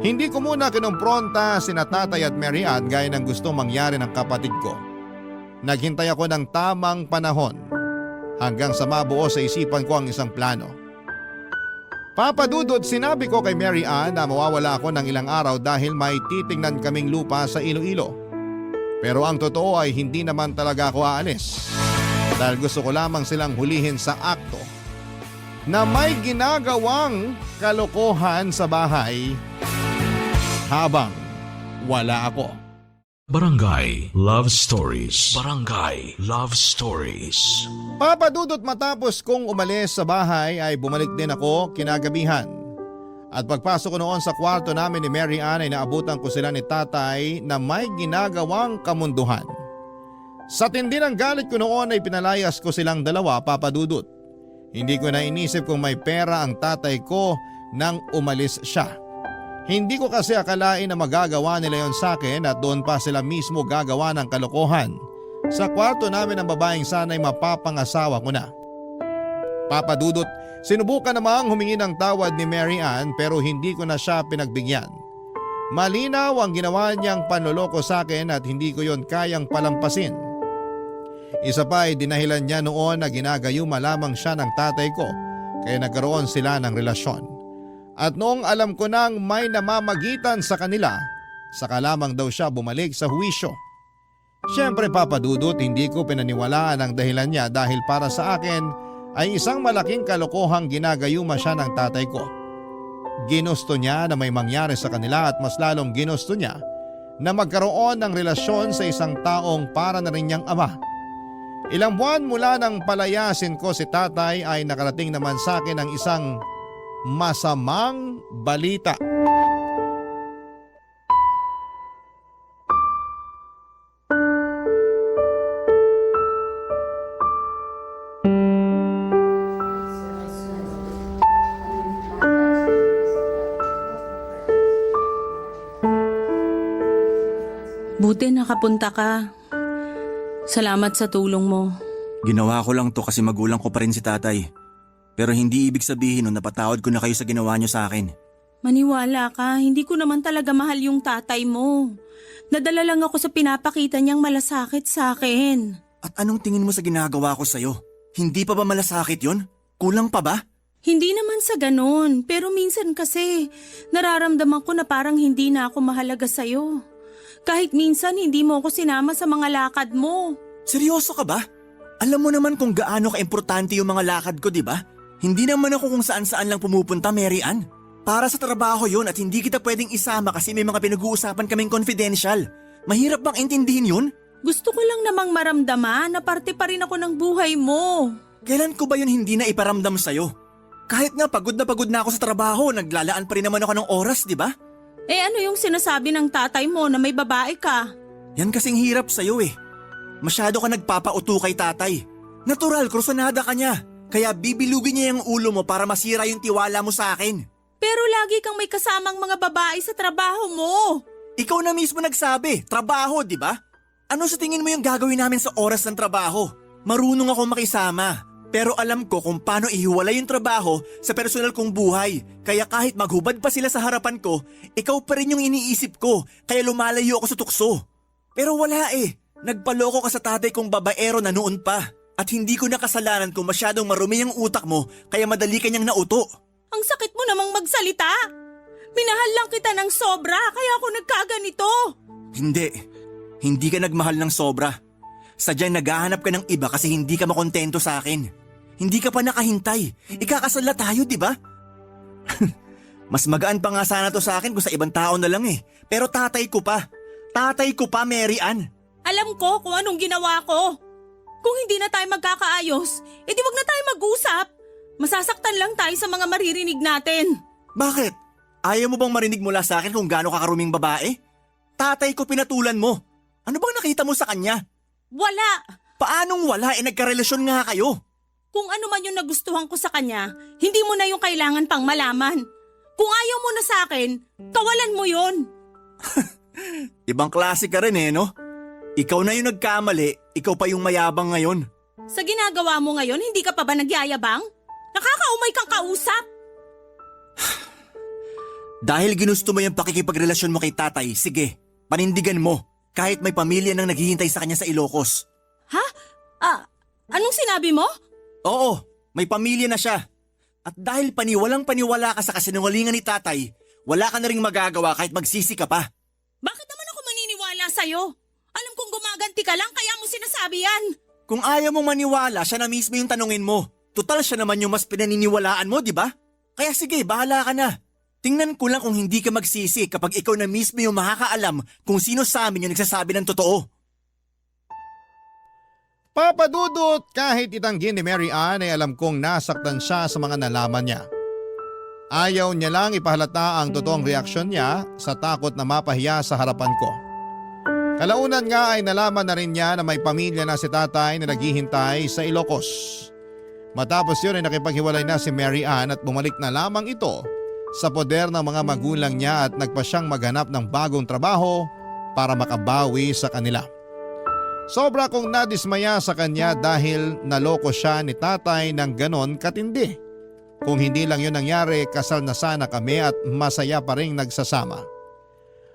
Hindi ko muna kinumpronta sina Tatay at Mary Ann gaya ng gusto mangyari ng kapatid ko. Naghintay ako ng tamang panahon hanggang sa mabuo sa isipan ko ang isang plano. Papadudot, sinabi ko kay Mary Ann na mawawala ako ng ilang araw dahil may titingnan kaming lupa sa Iloilo. Pero ang totoo ay hindi naman talaga ako aalis dahil gusto ko lamang silang hulihin sa akto na may ginagawang kalokohan sa bahay habang wala ako. Barangay Love Stories. Barangay Love Stories. Papadudot, matapos kong umalis sa bahay ay bumalik din ako kinagabihan. At pagpasok ko noon sa kwarto namin ni Mary Ann ay naabutan ko sila ni Tatay na may ginagawang kamunduhan. Sa tindi ng galit ko noon ay pinalayas ko silang dalawa, Papa Dudut. Hindi ko na inisip kung may pera ang tatay ko nang umalis siya. Hindi ko kasi akalain na magagawa nila yon sa akin at doon pa sila mismo gagawa ng kalokohan sa kwarto namin ng babaeng sana'y mapapangasawa ko na. Papa Dudut, sinubukan namang humingi ng tawad ni Mary Ann pero hindi ko na siya pinagbigyan. Malinaw ang ginawa niyang panloloko sa akin at hindi ko yon kayang palampasin. Isa pa ay dinahilan niya noon na ginagayuma lamang siya ng tatay ko kaya nagkaroon sila ng relasyon. At noong alam ko nang may namamagitan sa kanila, saka lamang daw siya bumalik sa huwisyo. Siyempre Papa Dudut, hindi ko pinaniwalaan ang dahilan niya dahil para sa akin ay isang malaking kalokohang ginagayuma siya ng tatay ko. Ginusto niya na may mangyari sa kanila at mas lalong ginusto niya na magkaroon ng relasyon sa isang taong para na rin niyang ama. Ilang buwan mula nang palayasin ko si tatay ay nakarating naman sa akin ang isang masamang balita. Buti nakapunta ka. Salamat sa tulong mo. Ginawa ko lang to kasi magulang ko pa rin si tatay. Pero hindi ibig sabihin nun napatawad ko na kayo sa ginawa niyo sa akin. Maniwala ka, hindi ko naman talaga mahal yung tatay mo. Nadala lang ako sa pinapakita niyang malasakit sa akin. At anong tingin mo sa ginagawa ko sa'yo? Hindi pa ba malasakit yon? Kulang pa ba? Hindi naman sa ganun, pero minsan kasi nararamdaman ko na parang hindi na ako mahalaga sa'yo. Kahit minsan hindi mo ako sinama sa mga lakad mo. Seryoso ka ba? Alam mo naman kung gaano ka-importante yung mga lakad ko, di ba? Hindi naman ako kung saan-saan lang pumupunta, Mary Ann. Para sa trabaho yon at hindi kita pwedeng isama kasi may mga pinag-uusapan kaming confidential. Mahirap bang intindihin yun? Gusto ko lang namang maramdaman na parte pa rin ako ng buhay mo. Kailan ko ba yun hindi na iparamdam sa'yo? Kahit nga pagod na ako sa trabaho, naglalaan pa rin naman ako ng oras, di ba? Eh ano yung sinasabi ng tatay mo na may babae ka? Yan kasing hirap sa'yo eh. Masyado ka nagpapauto kay tatay. Natural, krusonada ka niya. Kaya bibilugin niya yung ulo mo para masira yung tiwala mo sa akin. Pero lagi kang may kasamang mga babae sa trabaho mo. Ikaw na mismo nagsabi, trabaho, di ba? Ano sa tingin mo yung gagawin namin sa oras ng trabaho? Marunong ako makisama. Pero alam ko kung paano ihiwalay yung trabaho sa personal kong buhay. Kaya kahit maghubad pa sila sa harapan ko, ikaw pa rin yung iniisip ko. Kaya lumalayo ako sa tukso. Pero wala eh. Nagpaloko ka sa tatay kong babaero na noon pa. At hindi ko nakasalanan kung masyadong marumi ang utak mo kaya madali kanyang nauto. Ang sakit mo namang magsalita. Minahal lang kita ng sobra kaya ako nagkaganito. Hindi. Hindi ka nagmahal ng sobra. Sadyang naghahanap ka ng iba kasi hindi ka makontento sa akin. Hindi ka pa nakahintay. Ikakasal na tayo, di ba? Mas magaan pa nga sana to sa akin kung sa ibang tao na lang eh. Pero tatay ko pa. Tatay ko pa, Mary Ann. Alam ko kung anong ginawa ko. Kung hindi na tayo magkakaayos, edi wag na tayo mag-usap. Masasaktan lang tayo sa mga maririnig natin. Bakit? Ayaw mo bang marinig mula sa akin kung gaano kakaruming babae? Tatay ko pinatulan mo. Ano bang nakita mo sa kanya? Wala. Paanong wala? Nagkarelasyon nga kayo. Kung ano man yung nagustuhan ko sa kanya, hindi mo na yung kailangan pang malaman. Kung ayaw mo na sa akin, kawalan mo yon. Ibang klase ka rin eh, no? Ikaw na yung nagkamali, ikaw pa yung mayabang ngayon. Sa ginagawa mo ngayon, hindi ka pa ba nagyayabang? Nakakaumay kang kausap. Dahil ginusto mo yung pakikipagrelasyon mo kay tatay, sige, panindigan mo. Kahit may pamilya nang naghihintay sa kanya sa Ilocos. Ha? Anong sinabi mo? Oo, may pamilya na siya. At dahil paniwalang paniwala ka sa kasinungalingan ni tatay, wala ka na ring magagawa kahit magsisi ka pa. Bakit naman ako maniniwala sa'yo? Alam kong gumaganti ka lang kaya mo sinasabi yan. Kung ayaw mong maniwala, siya na mismo yung tanungin mo. Tutal siya naman yung mas pinaniniwalaan mo, di ba? Kaya sige, bahala ka na. Tingnan ko lang kung hindi ka magsisi kapag ikaw na mismo yung makakaalam kung sino sa amin yung nagsasabi ng totoo. Papa Dudut, kahit itanggi ni Mary Ann ay alam kong nasaktan siya sa mga nalaman niya. Ayaw niya lang ipahalata ang totoong reaksyon niya sa takot na mapahiya sa harapan ko. Kalaunan nga ay nalaman na rin niya na may pamilya na si tatay na naghihintay sa Ilocos. Matapos yun ay nakipaghiwalay na si Mary Ann at bumalik na lamang ito sa poder ng mga magulang niya at nagpa siyang maghanap ng bagong trabaho para makabawi sa kanila. Sobra kong nadismaya sa kanya dahil naloko siya ni tatay ng ganon katindi. Kung hindi lang yun nangyari, kasal na sana kami at masaya pa rin nagsasama.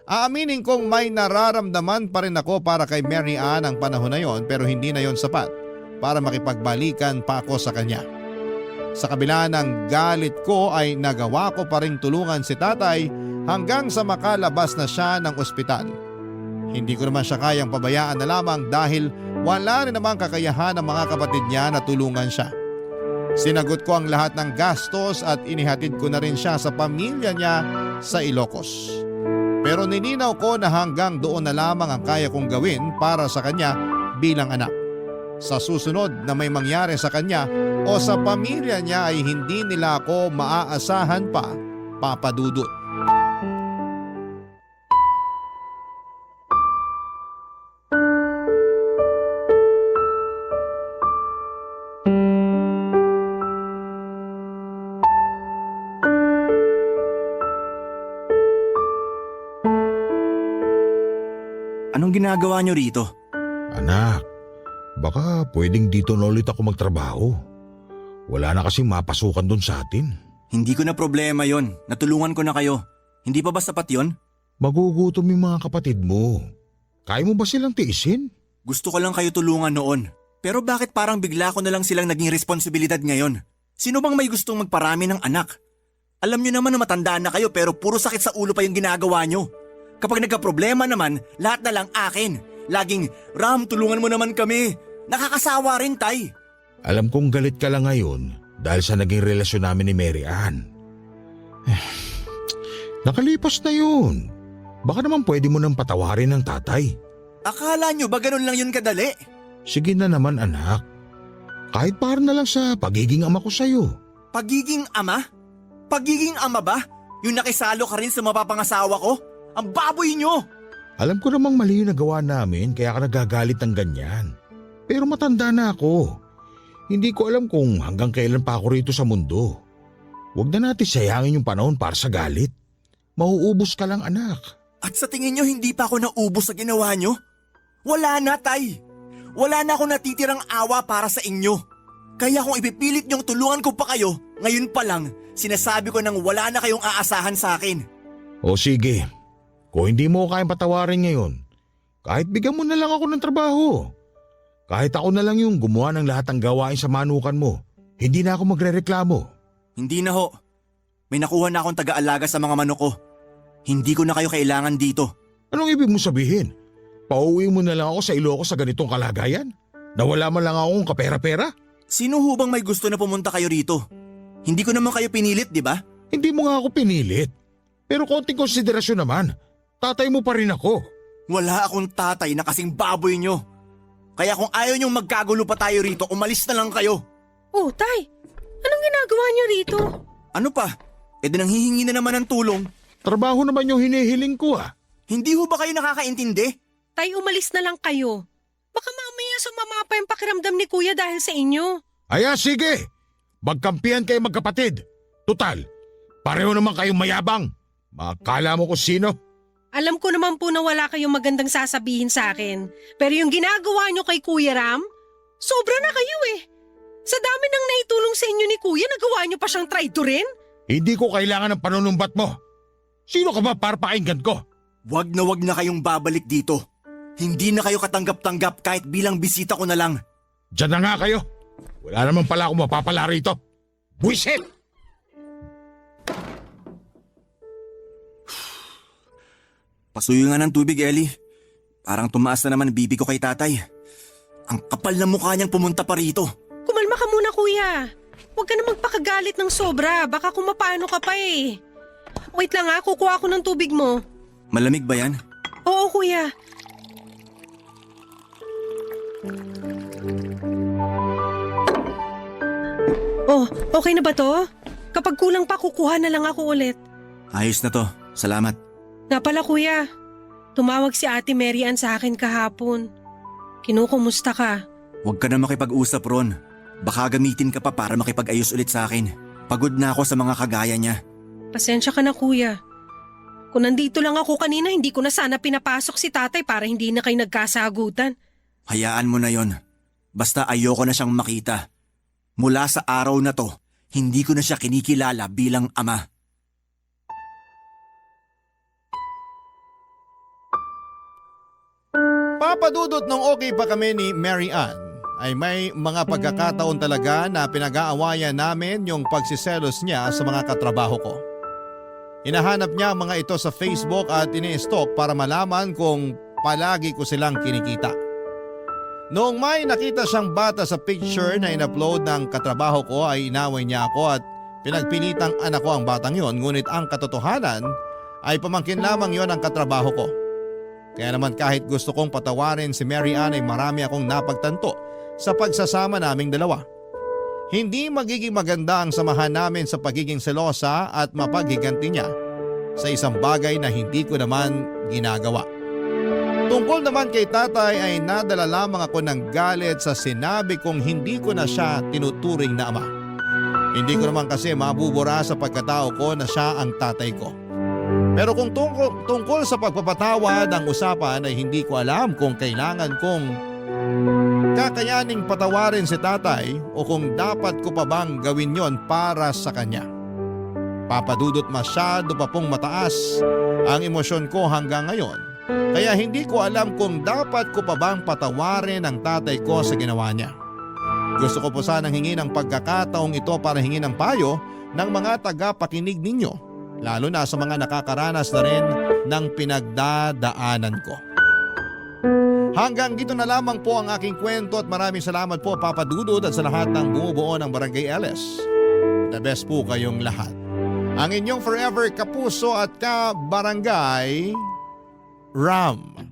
Aaminin kong may nararamdaman pa rin ako para kay Mary Ann ang panahon na yon, pero hindi na yon sapat para makipagbalikan pa ako sa kanya. Sa kabila ng galit ko ay nagawa ko pa rin tulungan si tatay hanggang sa makalabas na siya ng ospital. Hindi ko naman siya kayang pabayaan na lamang dahil wala rin namang kakayahan ng mga kapatid niya na tulungan siya. Sinagot ko ang lahat ng gastos at inihatid ko na rin siya sa pamilya niya sa Ilocos. Pero nilinaw ko na hanggang doon na lamang ang kaya kong gawin para sa kanya bilang anak. Sa susunod na may mangyari sa kanya o sa pamilya niya ay hindi nila ako maaasahan pa, Papa Dudut. Anong ginagawa niyo rito? Anak, baka pwedeng dito na ulit ako magtrabaho. Wala na kasing mapasukan doon sa atin. Hindi ko na problema yon. Natulungan ko na kayo. Hindi pa ba sapat yon? Magugutom yung mga kapatid mo. Kaya mo ba silang tiisin? Gusto ko lang kayo tulungan noon. Pero bakit parang bigla ko na lang silang naging responsibilidad ngayon? Sino bang may gustong magparami ng anak? Alam niyo naman na matandaan na kayo pero puro sakit sa ulo pa yung ginagawa niyo. Kapag nagka-problema naman, lahat na lang akin. Laging, Ram, tulungan mo naman kami. Nakakasawa rin, Tay. Alam kong galit ka lang ngayon dahil sa naging relasyon namin ni Mary Ann. Nakalipas na yun. Baka naman pwede mo nang patawarin ng tatay. Akala nyo ba ganun lang yun kadali? Sige na naman anak. Kahit para na lang sa pagiging ama ko sa'yo. Pagiging ama? Pagiging ama ba? Yung nakisalo ka rin sa mapapangasawa ko? Ang baboy nyo! Alam ko namang mali yung nagawa namin kaya ka nagagalit ng ganyan. Pero matanda na ako. Hindi ko alam kung hanggang kailan pa ako rito sa mundo. Huwag na natin sayangin yung panahon para sa galit. Mauubos ka lang anak. At sa tingin nyo hindi pa ako naubos sa ginawa nyo? Wala na, Tay. Wala na akong natitirang awa para sa inyo. Kaya kung ipipilit nyong tulungan ko pa kayo, ngayon pa lang, sinasabi ko nang wala na kayong aasahan sa akin. O sige. Kung hindi mo kayang patawarin ngayon, kahit bigyan mo na lang ako ng trabaho. Kahit ako na lang yung gumawa ng lahat ng gawain sa manukan mo, hindi na ako magrereklamo. Hindi na ho. May nakuha na akong taga-alaga sa mga manok ko. Hindi ko na kayo kailangan dito. Anong ibig mo sabihin? Pauwi mo na lang ako sa Ilocos sa ganitong kalagayan? Nawala man lang akong kapera-pera? Sino ho bang may gusto na pumunta kayo rito? Hindi ko naman kayo pinilit, di ba? Hindi mo nga ako pinilit. Pero konting konsiderasyon naman. Tatay mo pa rin ako. Wala akong tatay na kasing baboy nyo. Kaya kung ayaw nyong magkagulo pa tayo rito, umalis na lang kayo. Oh, Tay, anong ginagawa niyo rito? Ano pa? E di nang hihingi na naman ng tulong. Trabaho naman yung hinihiling ko ah. Hindi ho ba kayo nakakaintindi? Tay, umalis na lang kayo. Baka mamaya sumama pa yung pakiramdam ni Kuya dahil sa inyo. Aya sige, magkampihan kayo magkapatid. Tutal, pareho naman kayong mayabang. Makala mo kung sino. Alam ko naman po na wala kayong magandang sasabihin sa akin. Pero yung ginagawa nyo kay Kuya Ram, sobra na kayo eh. Sa dami ng naitulong sa inyo ni Kuya, nagawa nyo pa siyang traidorin? Hindi ko kailangan ng panunumbat mo. Sino ka ba para pakinggan ko? Wag na kayong babalik dito. Hindi na kayo katanggap-tanggap kahit bilang bisita ko na lang. Diyan na nga kayo. Wala naman pala akong mapapala rito. Buisit! Pasuyo nga ng tubig, Ellie. Parang tumaas na naman bibi ko kay tatay. Ang kapal na mukha niyang pumunta pa rito. Kumalma ka muna, Kuya. Huwag ka na magpakagalit ng sobra. Baka kumapano ka pa eh. Wait lang ha, kukuha ako ng tubig mo. Malamig ba yan? Oo, Kuya. Oh, okay na ba to? Kapag kulang pa, kukuha na lang ako ulit. Ayos na to. Salamat. Nga pala, Kuya. Tumawag si Ate Mary Ann sa akin kahapon. Kinukumusta ka? Huwag ka na makipag-usap, Ron. Baka gamitin ka pa para makipag-ayos ulit sa akin. Pagod na ako sa mga kagaya niya. Pasensya ka na kuya. Kung nandito lang ako kanina, hindi ko na sana pinapasok si tatay para hindi na kayo nagkasagutan. Hayaan mo na yon. Basta ayoko na siyang makita. Mula sa araw na to, hindi ko na siya kinikilala bilang ama. Papadudot nung okay pa kami ni Mary Ann ay may mga pagkakataon talaga na pinag-aawayan namin yung pagsiselos niya sa mga katrabaho ko. Hinahanap niya ang mga ito sa Facebook at ini-stalk para malaman kung palagi ko silang kinikita. Noong may nakita siyang bata sa picture na in-upload ng katrabaho ko ay inaway niya ako at pinagpilitang anak ko ang batang yon, ngunit ang katotohanan ay pamangkin lamang yon ang katrabaho ko. Kaya naman kahit gusto kong patawarin si Mary Ann ay marami akong napagtanto sa pagsasama naming dalawa. Hindi magiging maganda ang samahan namin sa pagiging selosa at mapaghiganti niya sa isang bagay na hindi ko naman ginagawa. Tungkol naman kay tatay ay nadala lamang ako ng galit sa sinabi kong hindi ko na siya tinuturing na ama. Hindi ko naman kasi mabubura sa pagkatao ko na siya ang tatay ko. Pero kung tungkol sa pagpapatawad ang usapan ay hindi ko alam kung kailangan kong kakayaning patawarin si tatay o kung dapat ko pa bang gawin yon para sa kanya. Papadudot masyado pa pong mataas ang emosyon ko hanggang ngayon, kaya hindi ko alam kung dapat ko pa bang patawarin ang tatay ko sa ginawa niya. Gusto ko po sanang hingi ng pagkakataong ito para hingi ng payo ng mga tagapakinig ninyo, lalo na sa mga nakakaranas na rin ng pinagdadaanan ko. Hanggang dito na lamang po ang aking kwento at maraming salamat po Papa Dudut at sa lahat ng bumubuo ng Barangay LS. The best po kayong lahat. Ang inyong forever kapuso at ka-barangay, Ram.